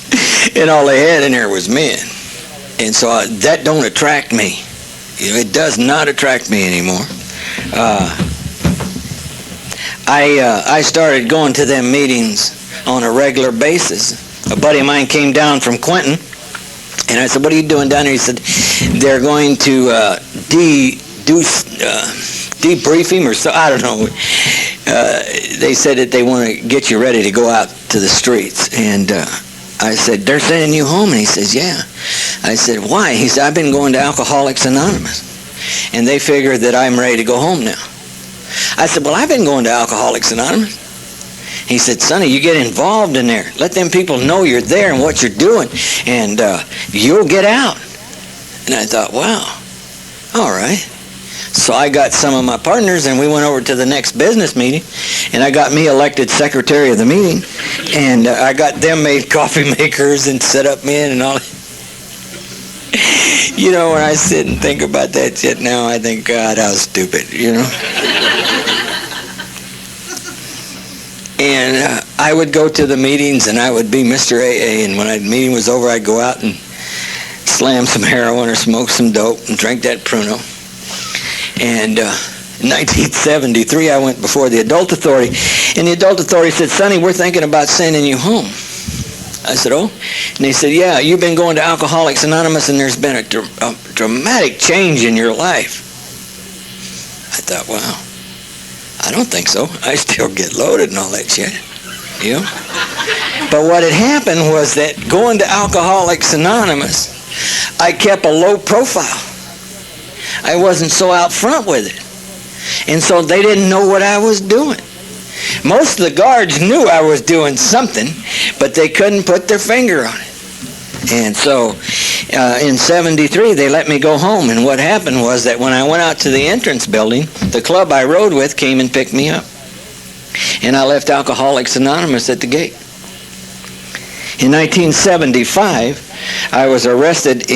and all they had in there was men. And so that don't attract me. You know, it does not attract me anymore. I started going to them meetings on a regular basis. A buddy of mine came down from Quentin, and I said, what are you doing down there? He said, they're going to debrief him or so, I don't know. They said that they want to get you ready to go out to the streets. And I said, they're sending you home? And he says, yeah. I said, why? He said, I've been going to Alcoholics Anonymous, and they figure that I'm ready to go home now. I said, well, I've been going to Alcoholics Anonymous. He said, Sonny, you get involved in there. Let them people know you're there and what you're doing, and you'll get out. And I thought, wow, all right. So I got some of my partners, and we went over to the next business meeting, and I got me elected secretary of the meeting, and I got them made coffee makers and set up men and all. You know, when I sit and think about that shit now, I think, God, how stupid, you know. And I would go to the meetings, and I would be Mr. AA, and when the meeting was over, I'd go out and slam some heroin or smoke some dope and drink that Pruno. And in 1973, I went before the Adult Authority, and the Adult Authority said, Sonny, we're thinking about sending you home. I said, oh? And they said, yeah, you've been going to Alcoholics Anonymous, and there's been a dramatic change in your life. I thought, wow, I don't think so. I still get loaded and all that shit, you know? But what had happened was that going to Alcoholics Anonymous, I kept a low profile. I wasn't so out front with it. And so they didn't know what I was doing. Most of the guards knew I was doing something, but they couldn't put their finger on it. And so in 73, they let me go home. And what happened was that when I went out to the entrance building, the club I rode with came and picked me up. And I left Alcoholics Anonymous at the gate. In 1975, I was arrested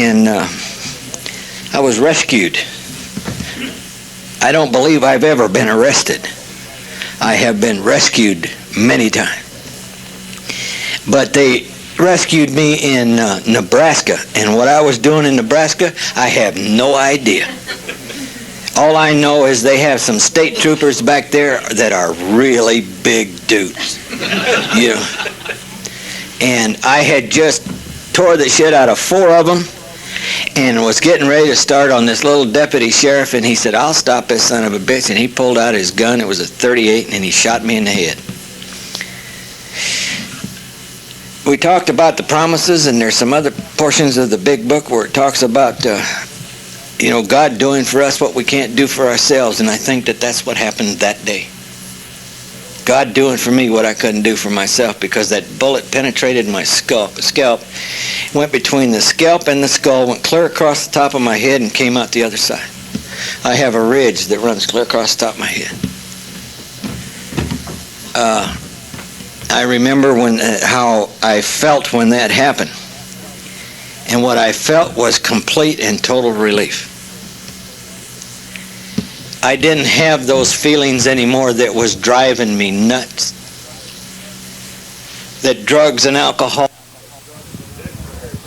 I was rescued. I don't believe I've ever been arrested. I have been rescued many times. But they rescued me in Nebraska, and what I was doing in Nebraska, I have no idea. All I know is they have some state troopers back there that are really big dudes. You know. And I had just tore the shit out of 4 of them, and was getting ready to start on this little deputy sheriff, and he said, I'll stop this son of a bitch. And he pulled out his gun. It was a .38, and he shot me in the head. We talked about the promises, and there's some other portions of the big book where it talks about God doing for us what we can't do for ourselves, and I think that that's what happened that day. God doing for me what I couldn't do for myself, because that bullet penetrated my scalp, went between the scalp and the skull, went clear across the top of my head and came out the other side. I have a ridge that runs clear across the top of my head. I remember how I felt when that happened. And what I felt was complete and total relief. I didn't have those feelings anymore that was driving me nuts. That drugs and alcohol.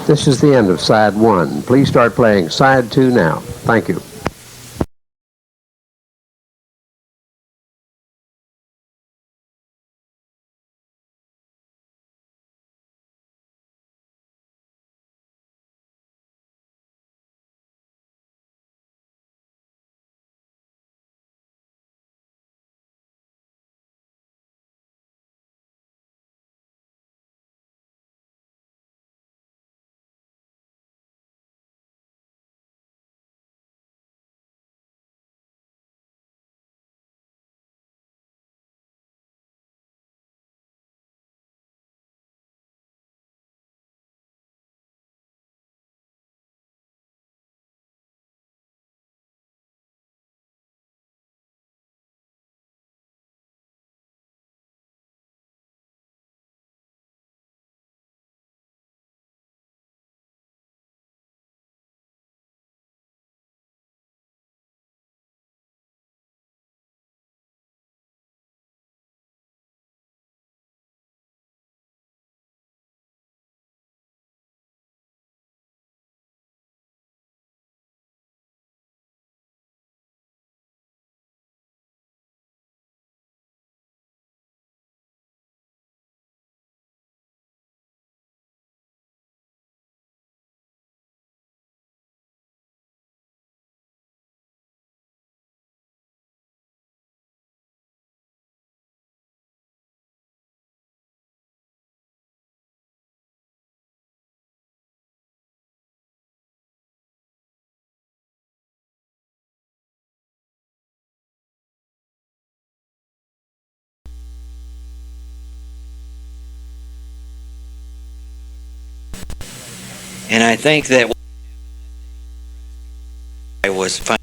This is the end of side 1. Please start playing side 2 now. Thank you. And I think that I was fine.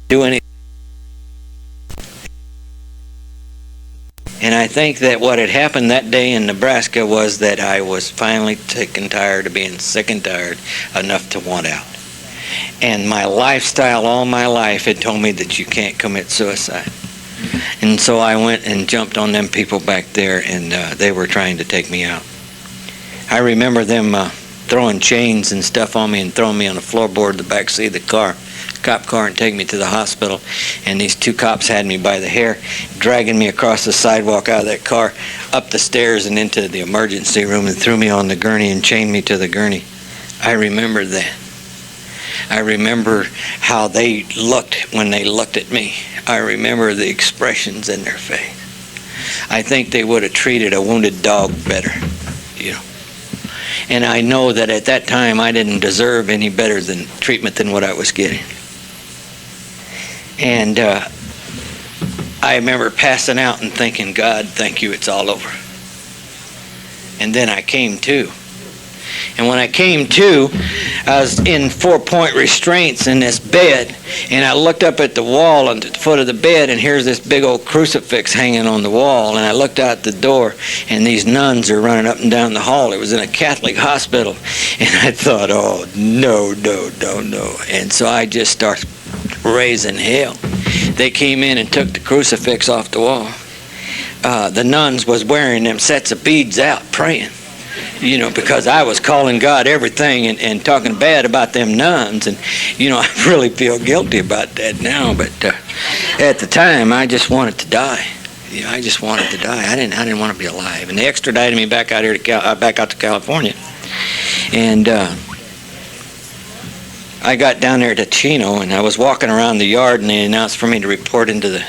Do anything. And I think that what had happened that day in Nebraska was that I was finally sick and tired of being sick and tired enough to want out. And my lifestyle all my life had told me that you can't commit suicide. And so I went and jumped on them people back there, and they were trying to take me out. I remember them throwing chains and stuff on me and throwing me on the floorboard of the back seat of the cop car, and taking me to the hospital. And these two cops had me by the hair, dragging me across the sidewalk out of that car, up the stairs and into the emergency room, and threw me on the gurney and chained me to the gurney. I remember that. I remember how they looked when they looked at me. I remember the expressions in their face. I think they would have treated a wounded dog better, you know. And I know that at that time I didn't deserve any better than treatment than what I was getting. And I remember passing out and thinking, God, thank you, it's all over. And then I came to. And when I came to, I was in 4-point restraints in this bed, and I looked up at the wall at the foot of the bed, and here's this big old crucifix hanging on the wall. And I looked out the door, and these nuns are running up and down the hall. It was in a Catholic hospital. And I thought, oh, no. And so I just started raising hell. They came in and took the crucifix off the wall. The nuns was wearing them sets of beads out, praying. You know, because I was calling God everything and talking bad about them nuns. And, you know, I really feel guilty about that now. But at the time, I just wanted to die. Yeah, I just wanted to die. I didn't want to be alive. And they extradited me back out here back out to California. And I got down there to Chino, and I was walking around the yard, and they announced for me to report into the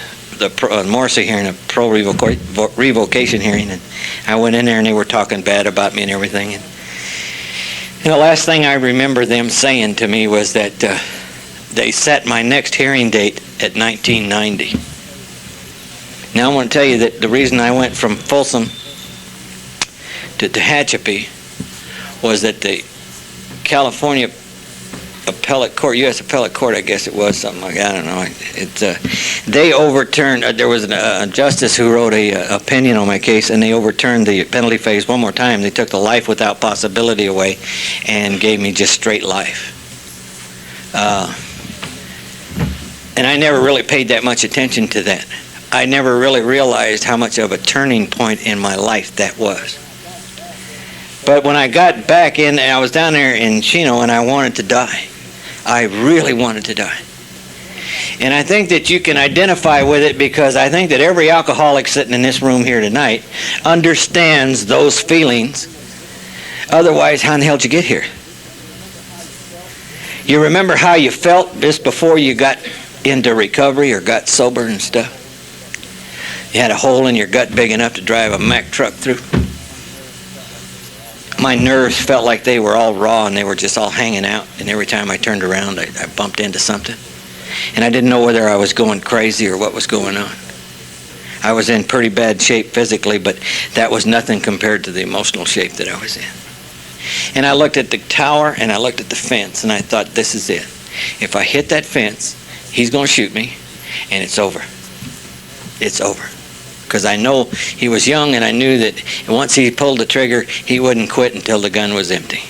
Morrissey hearing, a pro revocation hearing. And I went in there, and they were talking bad about me and everything. And the last thing I remember them saying to me was that they set my next hearing date at 1990. Now I want to tell you that the reason I went from Folsom to Tehachapi was that the California Appellate Court, U.S. Appellate Court, I guess it was, something like that, I don't know. They overturned, there was a justice who wrote an opinion on my case, and they overturned the penalty phase one more time. They took the life without possibility away and gave me just straight life. And I never really paid that much attention to that. I never really realized how much of a turning point in my life that was. But when I got back in, I was down there in Chino, and I wanted to die. I really wanted to die. And I think that you can identify with it, because I think that every alcoholic sitting in this room here tonight understands those feelings. Otherwise, how in the hell did you get here? You remember how you felt just before you got into recovery or got sober and stuff? You had a hole in your gut big enough to drive a Mack truck through. My nerves felt like they were all raw, and they were just all hanging out. And every time I turned around, I bumped into something. And I didn't know whether I was going crazy or what was going on. I was in pretty bad shape physically, but that was nothing compared to the emotional shape that I was in. And I looked at the tower, and I looked at the fence, and I thought, this is it. If I hit that fence, he's going to shoot me, and it's over. It's over. Because I know he was young, and I knew that once he pulled the trigger, he wouldn't quit until the gun was empty.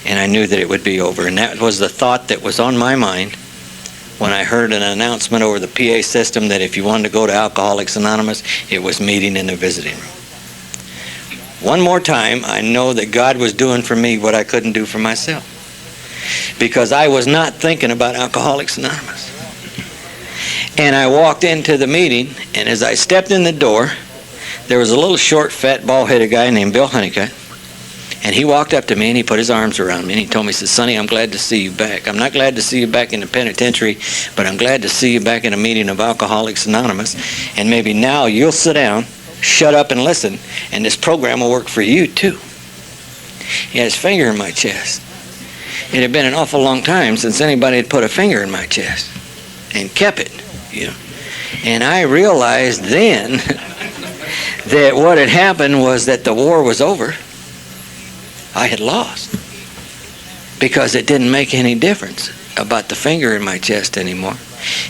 And I knew that it would be over. And that was the thought that was on my mind when I heard an announcement over the PA system that if you wanted to go to Alcoholics Anonymous, it was meeting in the visiting room. One more time, I know that God was doing for me what I couldn't do for myself. Because I was not thinking about Alcoholics Anonymous. And I walked into the meeting, and as I stepped in the door, there was a little short, fat, bald-headed guy named Bill Honeycutt. And he walked up to me, and he put his arms around me, and he told me, he said, Sonny, I'm glad to see you back. I'm not glad to see you back in the penitentiary, but I'm glad to see you back in a meeting of Alcoholics Anonymous. And maybe now you'll sit down, shut up, and listen, and this program will work for you, too. He had his finger in my chest. It had been an awful long time since anybody had put a finger in my chest and kept it. And I realized then that what had happened was that the war was over. I had lost, because it didn't make any difference about the finger in my chest anymore.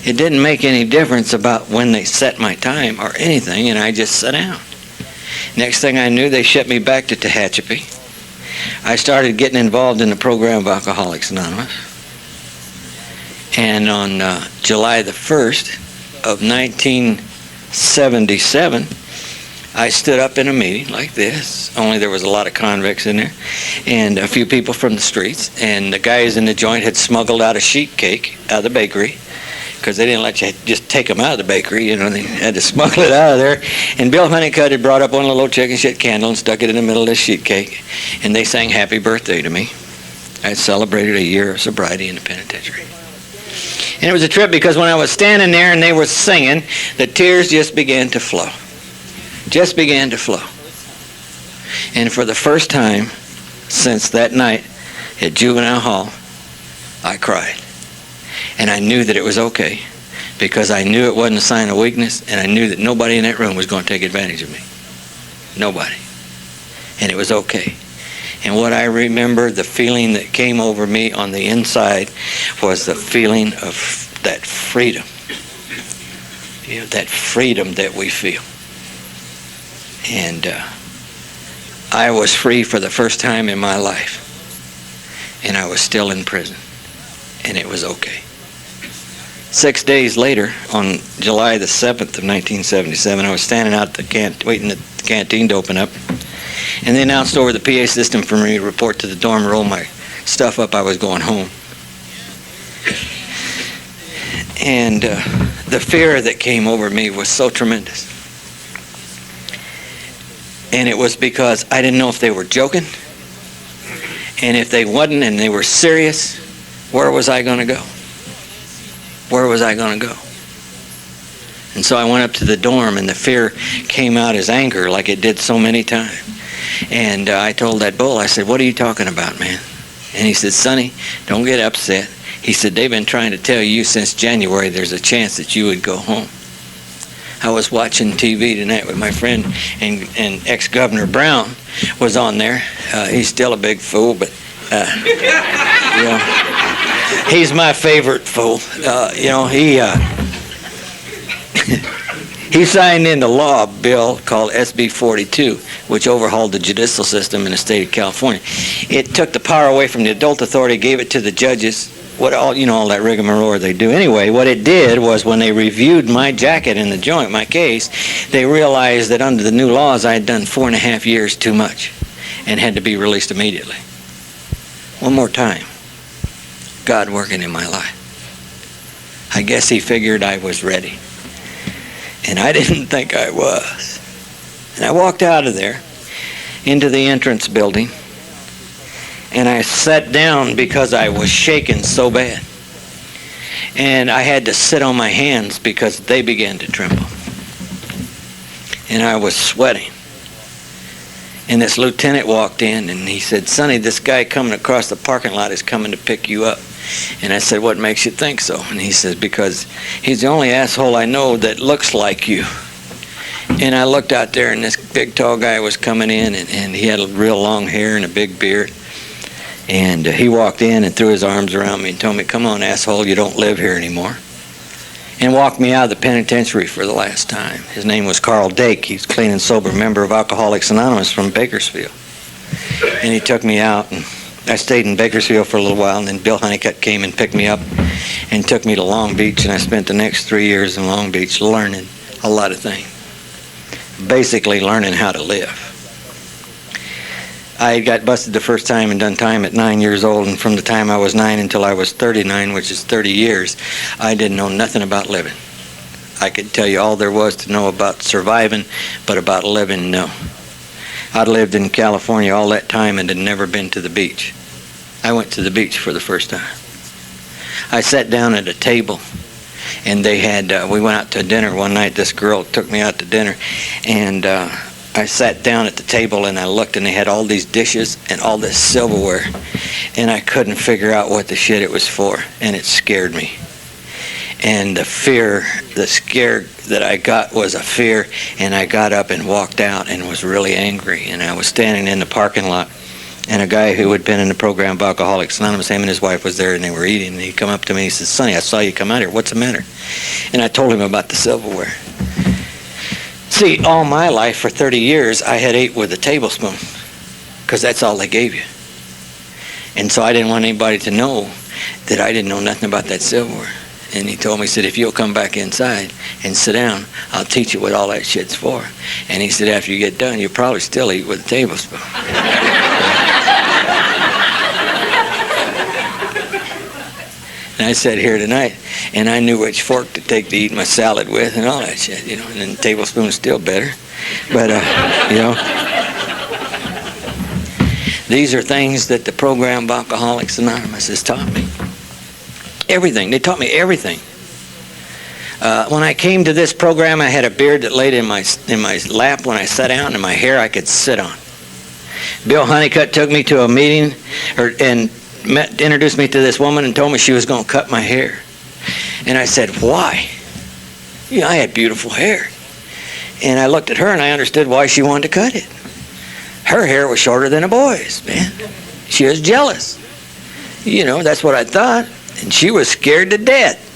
It didn't make any difference about when they set my time or anything, and I just sat down. Next thing I knew, they shipped me back to Tehachapi. I started getting involved in the program of Alcoholics Anonymous. And on July the 1st of 1977, I stood up in a meeting like this, only there was a lot of convicts in there, and a few people from the streets, and the guys in the joint had smuggled out a sheet cake out of the bakery, because they didn't let you just take them out of the bakery, they had to smuggle it out of there. And Bill Honeycutt had brought up one little chicken shit candle and stuck it in the middle of this sheet cake, and they sang happy birthday to me. I had celebrated a year of sobriety in the penitentiary. And it was a trip, because when I was standing there and they were singing, the tears just began to flow. Just began to flow. And for the first time since that night at Juvenile Hall, I cried. And I knew that it was okay, because I knew it wasn't a sign of weakness, and I knew that nobody in that room was going to take advantage of me. Nobody. And it was okay. And what I remember, the feeling that came over me on the inside, was the feeling of that freedom. That freedom that we feel. And I was free for the first time in my life. And I was still in prison. And it was okay. 6 days later, on July the 7th of 1977, I was standing out waiting at the canteen to open up. And they announced over the PA system for me to report to the dorm, roll my stuff up. I was going home. And the fear that came over me was so tremendous. And it was because I didn't know if they were joking. And if they wasn't and they were serious, where was I going to go? Where was I going to go? And so I went up to the dorm, and the fear came out as anger like it did so many times. And I told that bull, I said, what are you talking about, man? And he said, Sonny, don't get upset. He said, they've been trying to tell you since January there's a chance that you would go home. I was watching TV tonight with my friend, and ex-Governor Brown was on there. He's still a big fool, but you know, he's my favorite fool. You know, he signed into law a bill called SB 42, which overhauled the judicial system in the state of California. It took the power away from the adult authority, gave it to the judges. All that rigmarole they do. Anyway, what it did was when they reviewed my jacket in the joint, my case, they realized that under the new laws I had done 4.5 years too much and had to be released immediately. One more time, God working in my life. I guess he figured I was ready. And I didn't think I was. And I walked out of there into the entrance building, and I sat down because I was shaking so bad. And I had to sit on my hands because they began to tremble. And I was sweating. And this lieutenant walked in, and he said, Sonny, this guy coming across the parking lot is coming to pick you up. And I said, what makes you think so? And he says, because he's the only asshole I know that looks like you. And I looked out there, and this big tall guy was coming in, and he had real long hair and a big beard. And he walked in and threw his arms around me and told me, come on, asshole, you don't live here anymore. And walked me out of the penitentiary for the last time. His name was Carl Dake. He's a clean and sober member of Alcoholics Anonymous from Bakersfield. And he took me out, and I stayed in Bakersfield for a little while, and then Bill Honeycutt came and picked me up and took me to Long Beach, and I spent the next 3 years in Long Beach learning a lot of things. Basically learning how to live. I got busted the first time and done time at 9 years old, and from the time I was 9 until I was 39, which is 30 years, I didn't know nothing about living. I could tell you all there was to know about surviving, but about living, no. I'd lived in California all that time and had never been to the beach. I went to the beach for the first time. I sat down at a table, and they had, we went out to dinner one night. This girl took me out to dinner, and I sat down at the table, and I looked, and they had all these dishes and all this silverware, and I couldn't figure out what the shit it was for, and it scared me. And the scare that I got was a fear, and I got up and walked out and was really angry. And I was standing in the parking lot, and a guy who had been in the program of Alcoholics Anonymous, him and his wife was there, and they were eating, and he come up to me and he said, Sonny, I saw you come out here. What's the matter? And I told him about the silverware. See, all my life for 30 years, I had ate with a tablespoon because that's all they gave you. And so I didn't want anybody to know that I didn't know nothing about that silverware. And he told me, he said, if you'll come back inside and sit down, I'll teach you what all that shit's for. And he said, after you get done, you'll probably still eat with a tablespoon. And I sat here tonight, and I knew which fork to take to eat my salad with and all that shit, you know, and then the tablespoon's still better. But, you know, these are things that the program of Alcoholics Anonymous has taught me. Everything. They taught me everything. When I came to this program, I had a beard that laid in my lap when I sat down, and my hair I could sit on. Bill Honeycutt took me to a meeting and introduced me to this woman and told me she was going to cut my hair. And I said, why? You know, I had beautiful hair. And I looked at her and I understood why she wanted to cut it. Her hair was shorter than a boy's, man. She was jealous. You know, that's what I thought. And she was scared to death.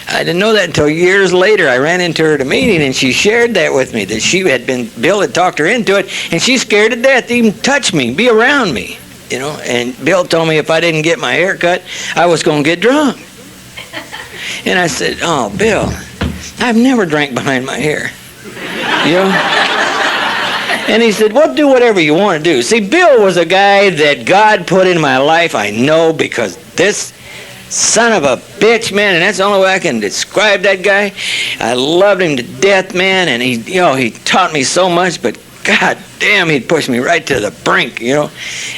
I didn't know that until years later. I ran into her at a meeting and she shared that with me, that she had been, Bill had talked her into it, and she's scared to death to even touch me, be around me. You know, and Bill told me if I didn't get my hair cut, I was going to get drunk. And I said, oh, Bill, I've never drank behind my hair. You know? And he said, well, do whatever you want to do. See, Bill was a guy that God put in my life, I know, because this son of a bitch, man, and that's the only way I can describe that guy. I loved him to death, man, and he taught me so much, but God damn, he'd push me right to the brink, you know.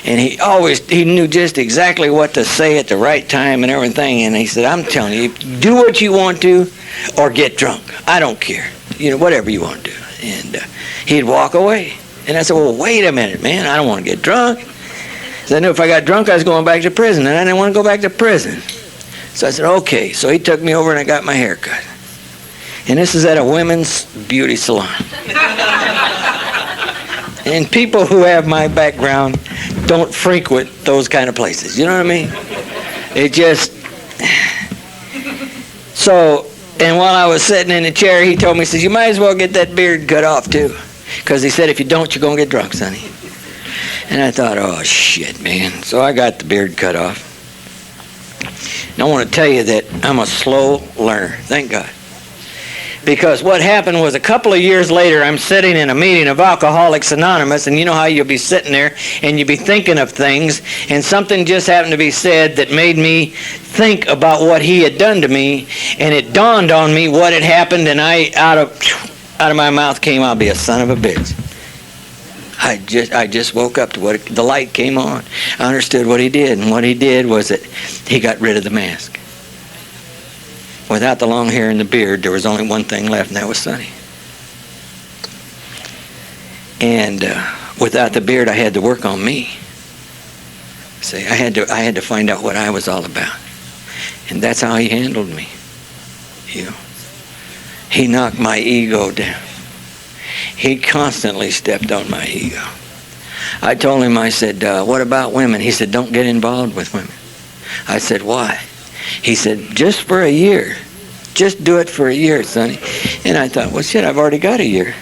And he knew just exactly what to say at the right time and everything. And he said, I'm telling you, do what you want to or get drunk. I don't care. You know, whatever you want to do. And he'd walk away. And I said, well, wait a minute, man. I don't want to get drunk. So I knew if I got drunk, I was going back to prison. And I didn't want to go back to prison. So I said, okay. So he took me over and I got my hair cut. And this is at a women's beauty salon. And people who have my background don't frequent those kind of places. You know what I mean? It just... So, and while I was sitting in the chair, he told me, he says, you might as well get that beard cut off too. Because he said, if you don't, you're going to get drunk, Sonny. And I thought, oh, shit, man. So I got the beard cut off. And I want to tell you that I'm a slow learner. Thank God. Because what happened was a couple of years later, I'm sitting in a meeting of Alcoholics Anonymous, and you know how you'll be sitting there and you'll be thinking of things, and something just happened to be said that made me think about what he had done to me, and it dawned on me what had happened, and out of my mouth came, I'll be a son of a bitch. I just woke up to what the light came on. I understood what he did, and what he did was that he got rid of the mask. Without the long hair and the beard, there was only one thing left, and that was Sonny. And without the beard, I had to work on me. See, I had to find out what I was all about, and that's how he handled me. You know, he knocked my ego down. He constantly stepped on my ego. I told him, I said, what about women? He said, don't get involved with women. I said, why? He said, just for a year. Just do it for a year, Sonny. And I thought, well, shit, I've already got a year.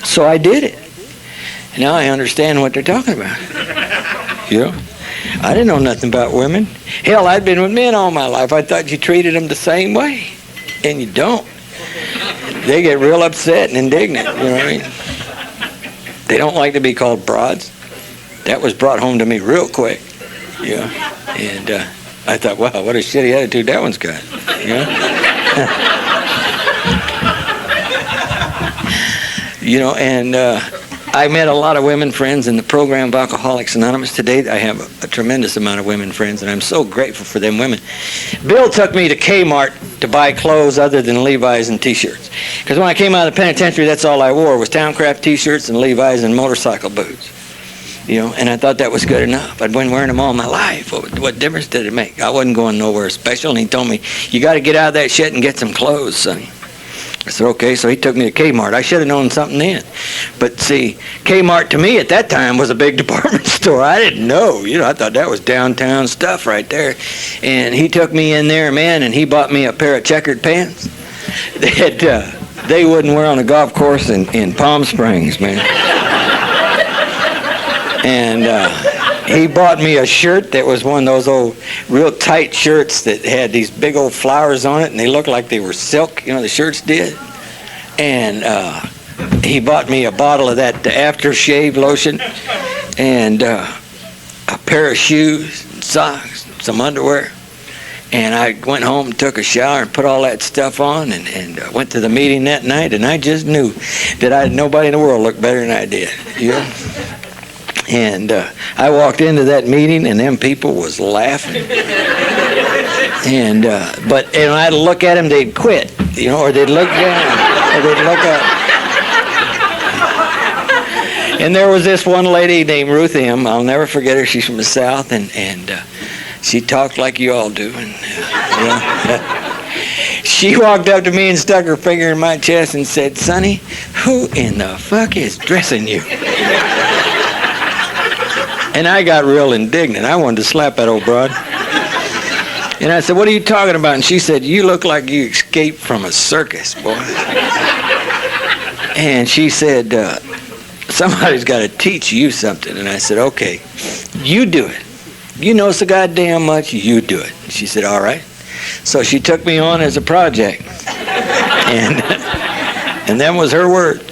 So I did it. And now I understand what they're talking about. You know? I didn't know nothing about women. Hell, I'd been with men all my life. I thought you treated them the same way. And you don't. They get real upset and indignant, you know what I mean? They don't like to be called broads. That was brought home to me real quick. You know? And I thought, wow, what a shitty attitude that one's got. You know? You know, and I met a lot of women friends in the program of Alcoholics Anonymous. Today I have a tremendous amount of women friends, and I'm so grateful for them women. Bill took me to Kmart to buy clothes other than Levi's and T-shirts. Because when I came out of the penitentiary, that's all I wore was Towncraft T-shirts and Levi's and motorcycle boots. You know, and I thought that was good enough. I'd been wearing them all my life. What difference did it make? I wasn't going nowhere special, and he told me, you got to get out of that shit and get some clothes, Sonny. I said, okay, so he took me to Kmart. I should have known something then. But see, Kmart to me at that time was a big department store. I didn't know. You know, I thought that was downtown stuff right there. And he took me in there, man, and he bought me a pair of checkered pants that they wouldn't wear on a golf course in Palm Springs, man. And he bought me a shirt that was one of those old real tight shirts that had these big old flowers on it, and they looked like they were silk, you know, the shirts did. And he bought me a bottle of that aftershave lotion and a pair of shoes, and socks, some underwear. And I went home and took a shower and put all that stuff on and went to the meeting that night, and I just knew that nobody in the world looked better than I did, you know? And I walked into that meeting, and them people was laughing. And I'd look at them, they'd quit, you know, or they'd look down, or they'd look up. And there was this one lady named Ruth M. I'll never forget her. She's from the South, and she talked like you all do. And you know, she walked up to me and stuck her finger in my chest and said, Sonny, who in the fuck is dressing you? And I got real indignant. I wanted to slap that old broad. And I said, what are you talking about? And she said, you look like you escaped from a circus, boy. And she said, somebody's got to teach you something. And I said, okay, you do it. You know so goddamn much, you do it. She said, all right. So she took me on as a project. And that was her words.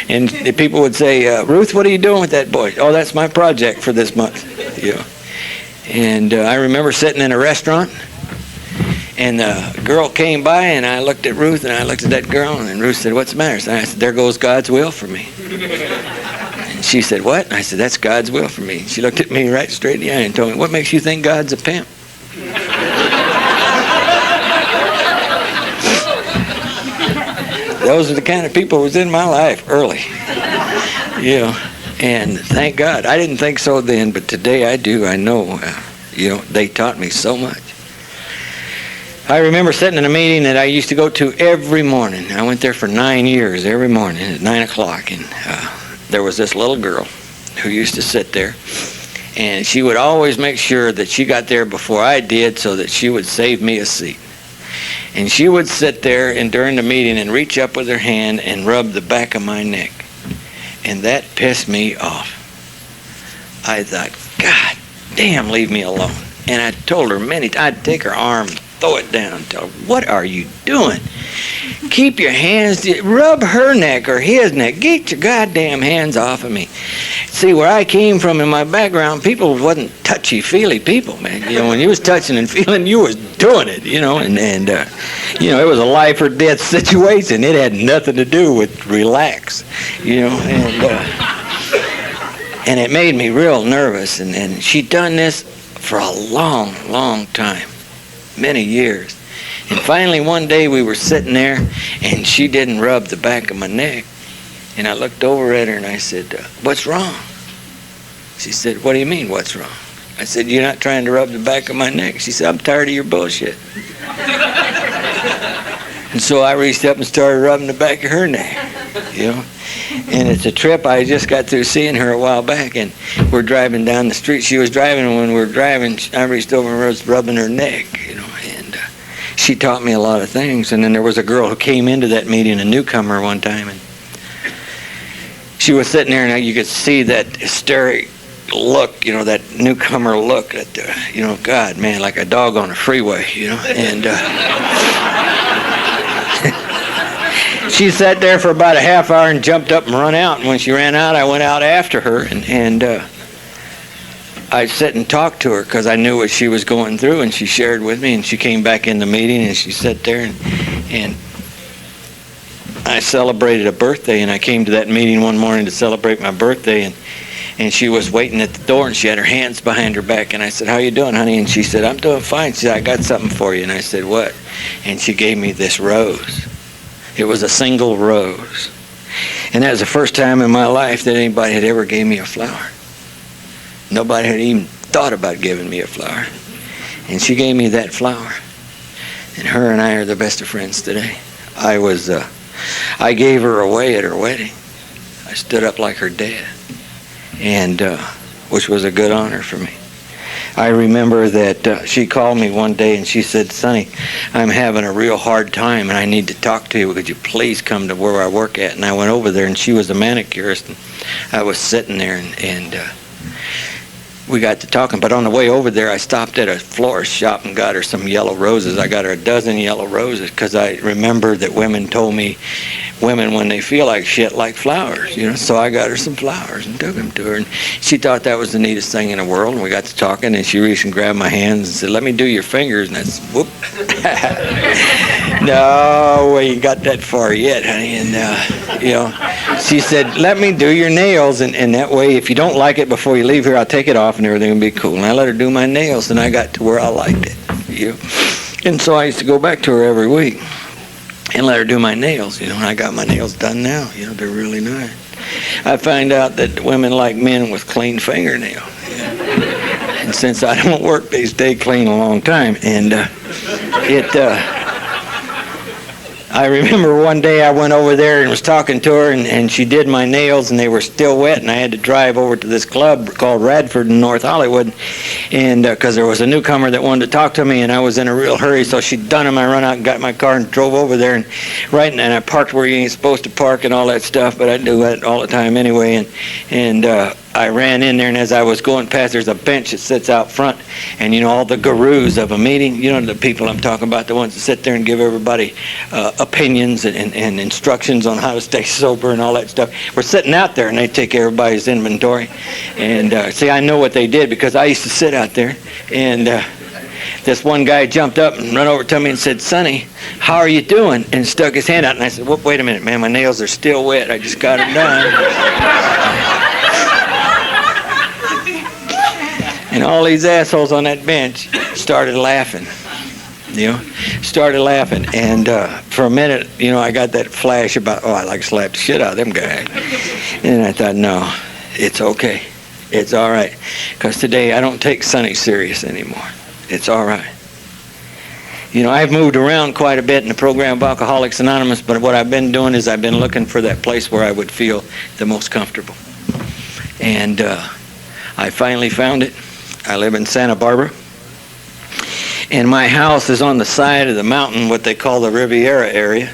And the people would say, Ruth, what are you doing with that boy? Oh, that's my project for this month. You know. And I remember sitting in a restaurant, And the girl came by, and I looked at Ruth, and I looked at that girl, and Ruth said, "What's the matter?" And I said, "There goes God's will for me." And she said, "What?" And I said, "That's God's will for me." She looked at me right straight in the eye and told me, "What makes you think God's a pimp?" Those are the kind of people who was in my life early. And thank God. I didn't think so then, but today I do. I know, they taught me so much. I remember sitting in a meeting that I used to go to every morning. I went there for 9 years, every morning at 9 o'clock. And there was this little girl who used to sit there. And she would always make sure that she got there before I did so that she would save me a seat. And she would sit there and during the meeting and reach up with her hand and rub the back of my neck. And that pissed me off. I thought, God damn, leave me alone. And I told her many times, I'd take her arm, throw it down, tell her, what are you doing? Keep your hands, rub her neck or his neck. Get your goddamn hands off of me. See, where I came from in my background, people wasn't touchy-feely people, man. When you was touching and feeling, you was doing it, and it was a life or death situation. It had nothing to do with relax, and it made me real nervous. And she'd done this for a long, long time, many years. And finally one day we were sitting there and she didn't rub the back of my neck. And I looked over at her and I said, "What's wrong?" She said, "What do you mean, what's wrong?" I said, "You're not trying to rub the back of my neck." She said, "I'm tired of your bullshit." And so I reached up and started rubbing the back of her neck, And it's a trip. I just got through seeing her a while back, and we're driving down the street. She was driving, and when we were driving, I reached over and was rubbing her neck, and she taught me a lot of things. And then there was a girl who came into that meeting, a newcomer one time, and she was sitting there, and you could see that hysteric look, that newcomer look at, God, man, like a dog on a freeway, and she sat there for about a half hour and jumped up and run out. And when she ran out, I went out after her, and I sat and talked to her because I knew what she was going through, and she shared with me. And she came back in the meeting, and she sat there, and I celebrated a birthday. And I came to that meeting one morning to celebrate my birthday, and she was waiting at the door, and she had her hands behind her back. And I said, "How you doing, honey?" And she said, "I'm doing fine." She said, "I got something for you." And I said, "What?" And she gave me this rose. It was a single rose. And that was the first time in my life that anybody had ever gave me a flower. Nobody had even thought about giving me a flower. And she gave me that flower. And her and I are the best of friends today. I gave her away at her wedding. I stood up like her dad, and which was a good honor for me. I remember that she called me one day and she said, "Sonny, I'm having a real hard time and I need to talk to you. Could you please come to where I work at?" And I went over there, and she was a manicurist, and I was sitting there, and we got to talking. But on the way over there, I stopped at a florist shop and got her some yellow roses. I got her a dozen yellow roses because I remember that women told me women, when they feel like shit, like flowers, So I got her some flowers and took them to her, and she thought that was the neatest thing in the world. And we got to talking, and she reached and grabbed my hands and said, "Let me do your fingers." And I said, "Whoop." "No, we ain't got that far yet, honey." And she said, "Let me do your nails, and that way, if you don't like it before you leave here, I'll take it off and everything will be cool." And I let her do my nails, and I got to where I liked it. And so I used to go back to her every week and let her do my nails, and I got my nails done now, they're really nice. I find out that women like men with clean fingernails. And since I don't work, they stay clean a long time. And I remember one day I went over there and was talking to her, and she did my nails, and they were still wet, and I had to drive over to this club called Radford in North Hollywood, and because there was a newcomer that wanted to talk to me, and I was in a real hurry, so she'd done them. I run out and got my car and drove over there, and I parked where you ain't supposed to park and all that stuff, but I do that all the time anyway, and I ran in there, and as I was going past, there's a bench that sits out front, and all the gurus of a meeting, the people I'm talking about, the ones that sit there and give everybody opinions and instructions on how to stay sober and all that stuff. We're sitting out there, and they take everybody's inventory, and see, I know what they did because I used to sit out there, and this one guy jumped up and ran over to me and said, "Sonny, how are you doing?" and stuck his hand out. And I said, "Wait a minute, man, my nails are still wet. I just got them done." And all these assholes on that bench started laughing. Started laughing. And for a minute, I got that flash about, I'd like to slap the shit out of them guys. And I thought, no, it's okay. It's all right. Because today I don't take Sonny serious anymore. It's all right. I've moved around quite a bit in the program of Alcoholics Anonymous, but what I've been doing is I've been looking for that place where I would feel the most comfortable. And I finally found it. I live in Santa Barbara. And my house is on the side of the mountain, what they call the Riviera area,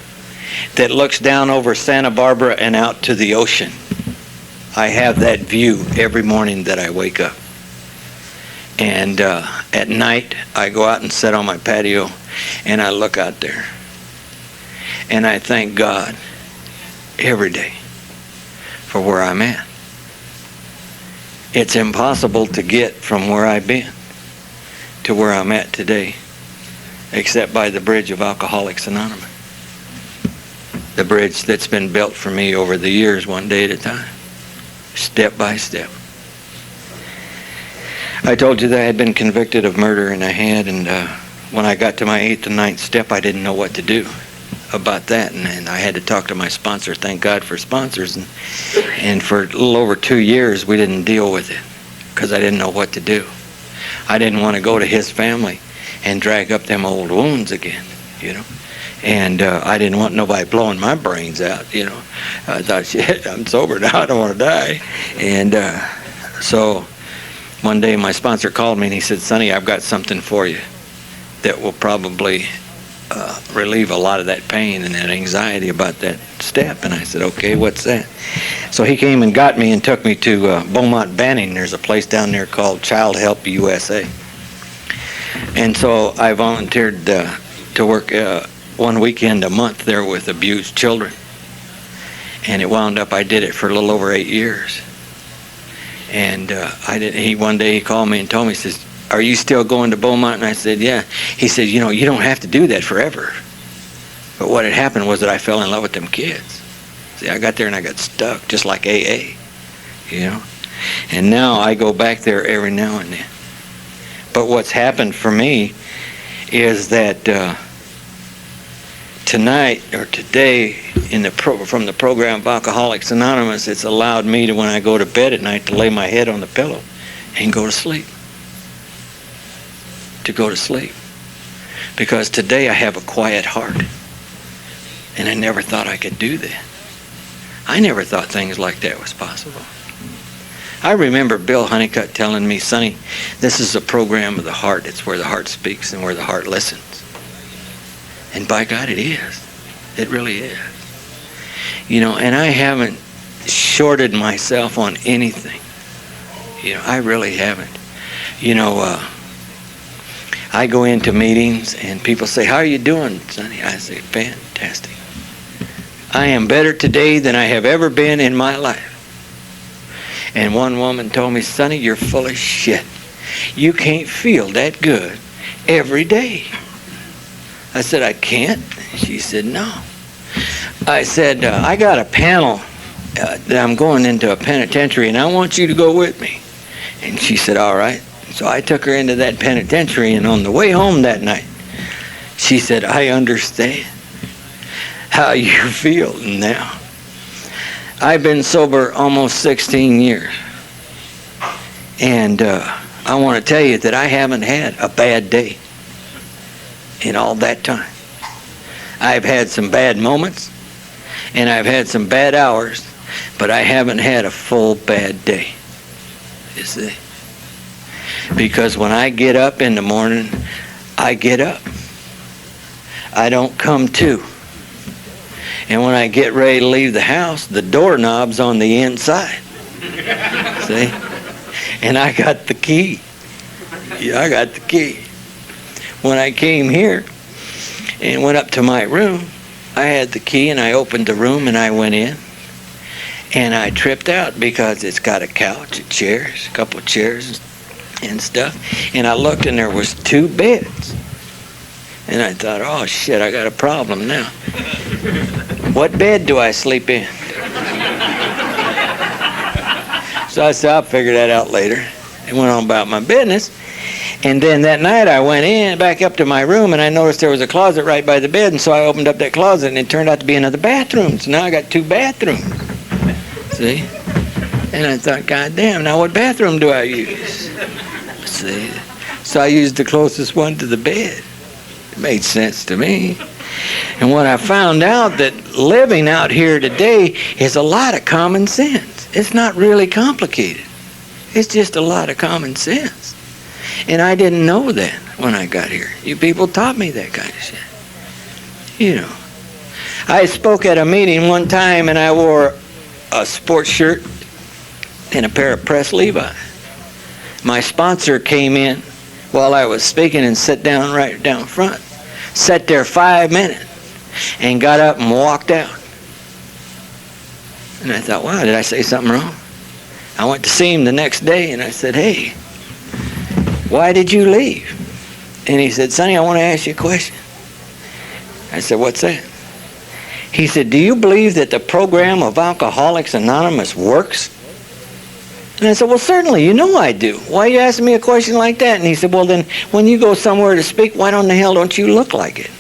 that looks down over Santa Barbara and out to the ocean. I have that view every morning that I wake up. And at night, I go out and sit on my patio, and I look out there. And I thank God every day for where I'm at. It's impossible to get from where I've been to where I'm at today, except by the bridge of Alcoholics Anonymous. The bridge that's been built for me over the years, one day at a time, step by step. I told you that I had been convicted of murder, and I had, and when I got to my 8th and 9th step, I didn't know what to do about that, and I had to talk to my sponsor. Thank God for sponsors, and for a little over 2 years, we didn't deal with it, because I didn't know what to do. I didn't want to go to his family and drag up them old wounds again, and I didn't want nobody blowing my brains out, I thought, shit, I'm sober now, I don't want to die. And so one day my sponsor called me and he said, "Sonny, I've got something for you that will probably relieve a lot of that pain and that anxiety about that step." And I said, "Okay, what's that?" So he came and got me and took me to Beaumont Banning. There's a place down there called Child Help USA. And so I volunteered to work one weekend a month there with abused children. And it wound up, I did it for a little over 8 years. And one day he called me and told me, he says, "Are you still going to Beaumont?" And I said, "Yeah." He said, "You don't have to do that forever." But what had happened was that I fell in love with them kids. See, I got there and I got stuck, just like AA, And now I go back there every now and then. But what's happened for me is that tonight or today from the program of Alcoholics Anonymous, it's allowed me to, when I go to bed at night, to lay my head on the pillow and go to sleep. To go to sleep. Because today I have a quiet heart. And I never thought I could do that. I never thought things like that was possible. I remember Bill Honeycutt telling me, "Sonny, this is a program of the heart. It's where the heart speaks and where the heart listens." And by God, it is. It really is. And I haven't shorted myself on anything. I really haven't. I go into meetings and people say, "How are you doing, Sonny?" I say, "Fantastic. I am better today than I have ever been in my life." And one woman told me, "Sonny, you're full of shit. You can't feel that good every day." I said, "I can't?" She said, "No." I said, "I got a panel that I'm going into a penitentiary, and I want you to go with me." And she said, "All right." So I took her into that penitentiary, and on the way home that night, she said, "I understand how you feel now." I've been sober almost 16 years. And I want to tell you that I haven't had a bad day in all that time. I've had some bad moments, and I've had some bad hours, but I haven't had a full bad day. You see? Because when I get up in the morning, I get up. I don't come to. And when I get ready to leave the house, the doorknob's on the inside. See? And I got the key. Yeah, I got the key. When I came here and went up to my room, I had the key and I opened the room and I went in. And I tripped out because it's got a couch, chairs, a couple of chairs, and stuff. And I looked, and there was 2 beds. And I thought, oh, shit, I got a problem now. What bed do I sleep in? So I said, I'll figure that out later. And went on about my business. And then that night I went in, back up to my room, and I noticed there was a closet right by the bed. And so I opened up that closet, and it turned out to be another bathroom. So now I got 2 bathrooms. See? And I thought, God damn, now what bathroom do I use? See? So I used the closest one to the bed. It made sense to me. And what I found out, that living out here today is a lot of common sense. It's not really complicated. It's just a lot of common sense. And I didn't know that when I got here. You people taught me that kind of shit. You know. I spoke at a meeting one time, and I wore a sports shirt and a pair of pressed Levi's. My sponsor came in while I was speaking and sat down right down front. Sat there 5 minutes and got up and walked out. And I thought, wow, did I say something wrong? I went to see him the next day, and I said, hey, why did you leave? And he said, Sonny, I want to ask you a question. I said, what's that? He said, do you believe that the program of Alcoholics Anonymous works? And I said, well, certainly, you know I do. Why are you asking me a question like that? And he said, well, then, when you go somewhere to speak, why the hell don't you look like it?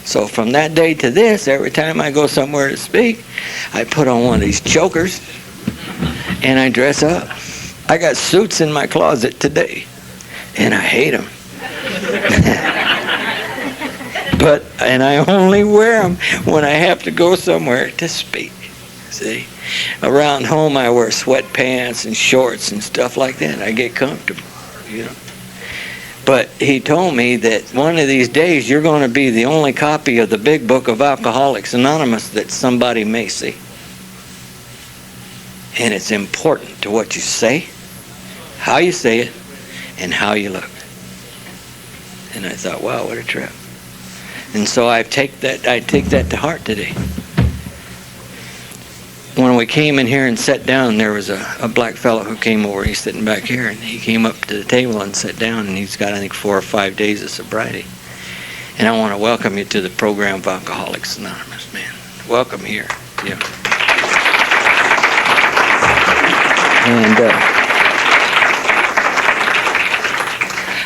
So from that day to this, every time I go somewhere to speak, I put on one of these chokers, and I dress up. I got suits in my closet today, and I hate them. And I only wear them when I have to go somewhere to speak. See, around home I wear sweatpants and shorts and stuff like that. I get comfortable, you know. But he told me that one of these days you're going to be the only copy of the big book of Alcoholics Anonymous that somebody may see. And it's important to what you say, how you say it, and how you look. And I thought, wow, what a trip. And so I take that to heart today. When we came in here and sat down, there was a black fellow who came over. He's sitting back here, and he came up to the table and sat down, and he's got, I think, 4 or 5 days of sobriety. And I want to welcome you to the program of Alcoholics Anonymous, man. Welcome here. Yeah. And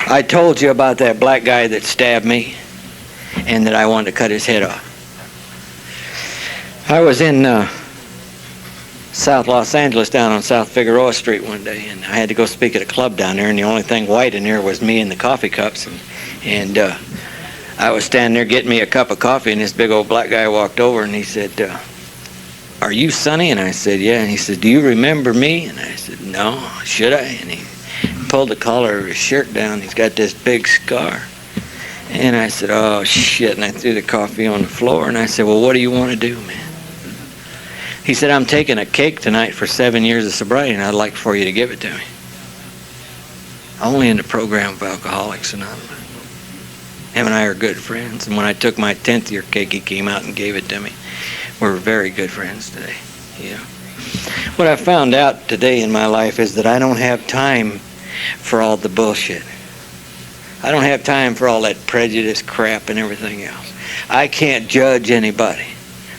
I told you about that black guy that stabbed me and that I wanted to cut his head off. I was in South Los Angeles, down on South Figueroa Street one day, and I had to go speak at a club down there, and the only thing white in there was me and the coffee cups. And I was standing there getting me a cup of coffee, and this big old black guy walked over, and he said, are you Sonny? And I said, yeah. And he said, do you remember me? And I said, no, should I? And he pulled the collar of his shirt down. He's got this big scar. And I said, oh, shit. And I threw the coffee on the floor, and I said, well, what do you want to do, man? He said, I'm taking a cake tonight for 7 years of sobriety, and I'd like for you to give it to me. Only in the program of Alcoholics Anonymous. Him and I are good friends, and when I took my 10th year cake, he came out and gave it to me. We're very good friends today. Yeah. What I found out today in my life is that I don't have time for all the bullshit. I don't have time for all that prejudice crap and everything else. I can't judge anybody.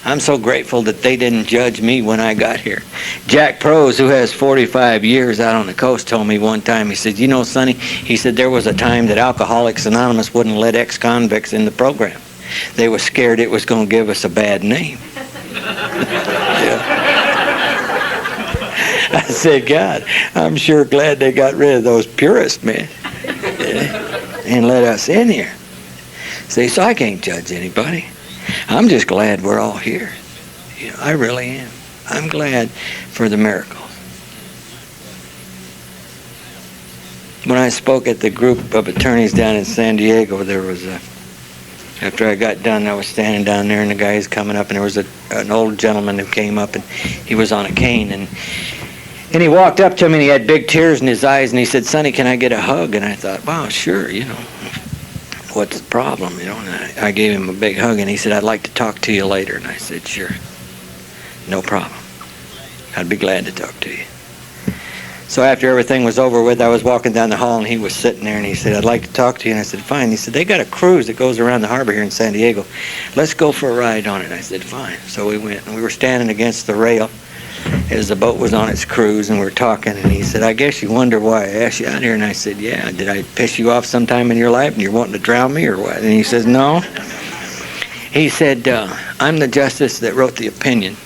I'm so grateful that they didn't judge me when I got here. Jack Prose, who has 45 years out on the coast, told me one time, he said, you know, Sonny, he said, there was a time that Alcoholics Anonymous wouldn't let ex-convicts in the program. They were scared it was going to give us a bad name. Yeah. I said, God, I'm sure glad they got rid of those purists, man, and let us in here. See, so I can't judge anybody. I'm just glad we're all here. You know, I really am. I'm glad for the miracle. When I spoke at the group of attorneys down in San Diego, there was after I got done, I was standing down there, and the guy was coming up, and there was an old gentleman who came up, and he was on a cane, and he walked up to me, and he had big tears in his eyes, and he said, Sonny, can I get a hug? And I thought, wow, sure, you know. What's the problem, you know? And I gave him a big hug, and he said, I'd like to talk to you later. And I said, sure, no problem. I'd be glad to talk to you. So after everything was over with, I was walking down the hall, and he was sitting there, and he said, "I'd like to talk to you." And I said, "Fine." He said, "They got a cruise that goes around the harbor here in San Diego. Let's go for a ride on it." I said, "Fine." So we went, and we were standing against the rail as the boat was on its cruise, and we were talking, and he said, "I guess you wonder why I asked you out here." And I said, "Yeah, did I piss you off sometime in your life and you're wanting to drown me or what?" And he says, "No." He said, "I'm the justice that wrote the opinion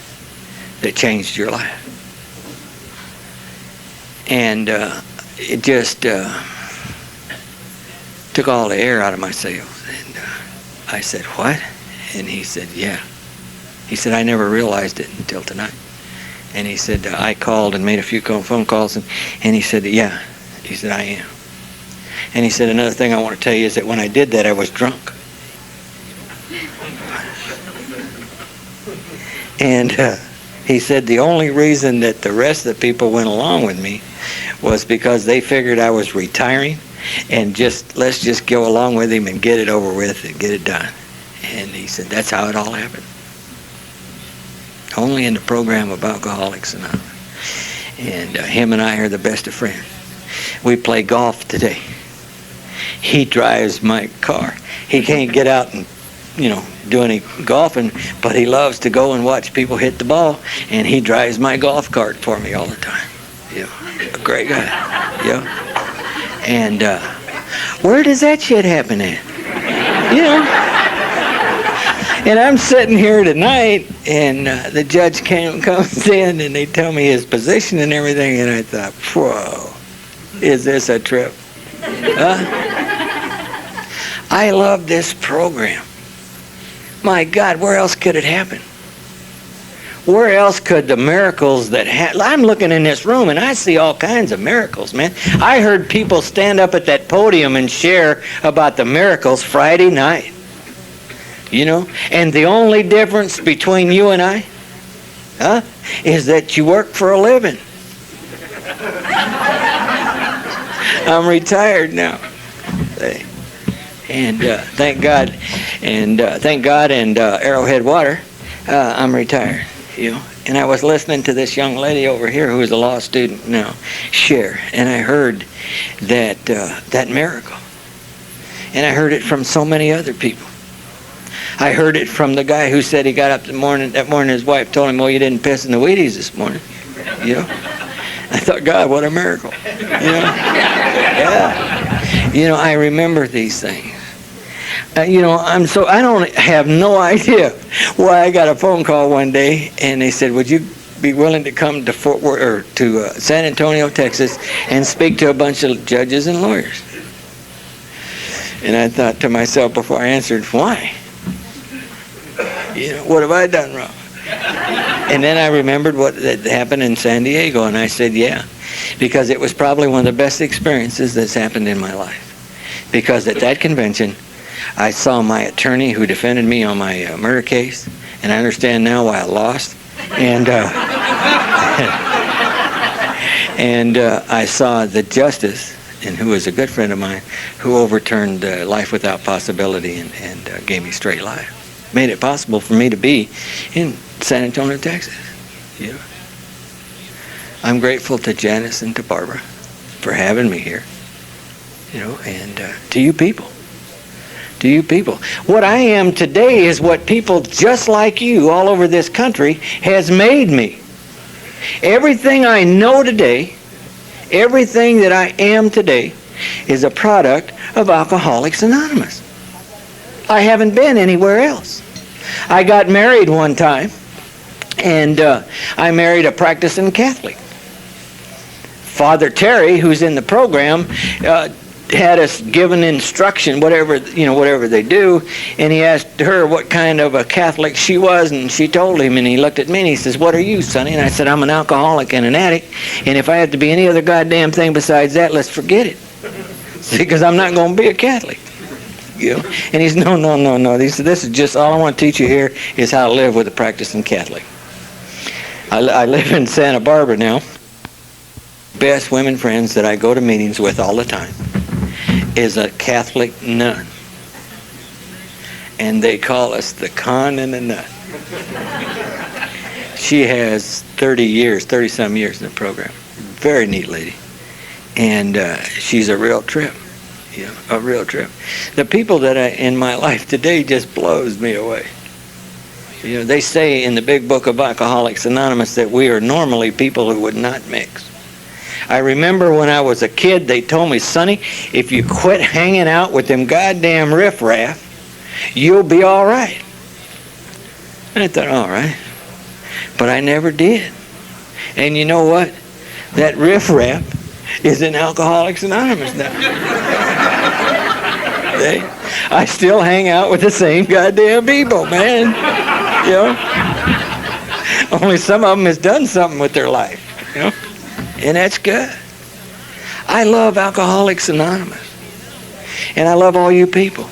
that changed your life." And it just took all the air out of my sails. And I said, "What?" And he said, "Yeah." He said, "I never realized it until tonight." And he said, "I called and made a few phone calls." And he said, "Yeah." He said, "I am." And he said, "Another thing I want to tell you is that when I did that, I was drunk." And he said the only reason that the rest of the people went along with me was because they figured I was retiring, and let's just go along with him and get it over with and get it done. And he said that's how it all happened. Only in the program of Alcoholics Anonymous. And him and I are the best of friends. We play golf today. He drives my car. He can't get out and do any golfing, but he loves to go and watch people hit the ball, and he drives my golf cart for me all the time. A great guy. And where does that shit happen at? And I'm sitting here tonight, and the judge comes in, and they tell me his position and everything, and I thought, whoa, is this a trip? I love this program. My God, where else could it happen? Where else could the miracles that I'm looking in this room, and I see all kinds of miracles, man. I heard people stand up at that podium and share about the miracles Friday night. And the only difference between you and I, is that you work for a living. I'm retired now. And thank God, and Arrowhead Water, I'm retired. And I was listening to this young lady over here who is a law student now share, and I heard that miracle, and I heard it from so many other people. I heard it from the guy who said he got up that morning his wife told him, "Well, you didn't piss in the Wheaties this morning." I thought, God, what a miracle. Yeah. I remember these things. I don't have no idea why I got a phone call one day, and they said, "Would you be willing to come to Fort Worth or to San Antonio, Texas, and speak to a bunch of judges and lawyers?" And I thought to myself before I answered, why? What have I done wrong? And then I remembered what had happened in San Diego, and I said, yeah, because it was probably one of the best experiences that's happened in my life. Because at that convention, I saw my attorney who defended me on my murder case, and I understand now why I lost. And I saw the justice, and who was a good friend of mine, who overturned life without possibility and gave me straight life. Made it possible for me to be in San Antonio, Texas. I'm grateful to Janice and to Barbara for having me here. And to you people. To you people. What I am today is what people just like you all over this country has made me. Everything I know today, everything that I am today is a product of Alcoholics Anonymous. I haven't been anywhere else. I got married one time, and I married a practicing Catholic. Father Terry, who's in the program, had us given instruction, whatever they do, and he asked her what kind of a Catholic she was, and she told him, and he looked at me and he says, "What are you, Sonny?" And I said, "I'm an alcoholic and an addict, and if I have to be any other goddamn thing besides that, let's forget it, because I'm not going to be a Catholic." And he said, no. He said, "This is just all I want to teach you here is how to live with a practicing Catholic." I live in Santa Barbara now. Best women friends that I go to meetings with all the time is a Catholic nun. And they call us the con and the nut. She has 30-some years in the program. very neat lady, and she's a real trip. A real trip. The people that are in my life today just blows me away. They say in the big book of Alcoholics Anonymous that we are normally people who would not mix. I remember when I was a kid, they told me, Sonny, if you quit hanging out with them goddamn riffraff, you'll be all right. And I thought, all right. But I never did. And you know what? That riffraff is in Alcoholics Anonymous now. I still hang out with the same goddamn people, man. Only some of them has done something with their life, and that's good. I love Alcoholics Anonymous, and I love all you people.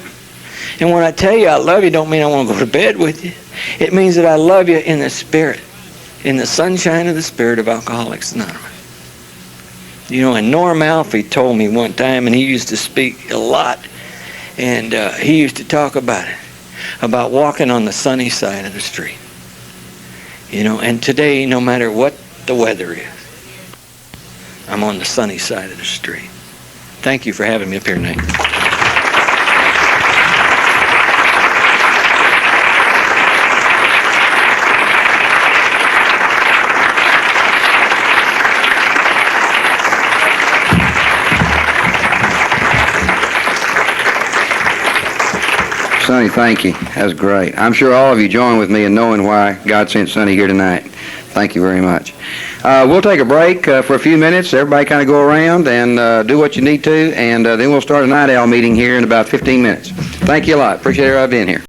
And when I tell you I love you, don't mean I want to go to bed with you. It means that I love you in the spirit, in the sunshine of the spirit of Alcoholics Anonymous. And Norm Alfie told me one time, and he used to speak a lot, and he used to talk about it, about walking on the sunny side of the street. And today, no matter what the weather is, I'm on the sunny side of the street. Thank you for having me up here tonight. Sonny, thank you. That was great. I'm sure all of you join with me in knowing why God sent Sonny here tonight. Thank you very much. We'll take a break for a few minutes. Everybody kind of go around and do what you need to, and then we'll start a night owl meeting here in about 15 minutes. Thank you a lot. Appreciate everybody being here.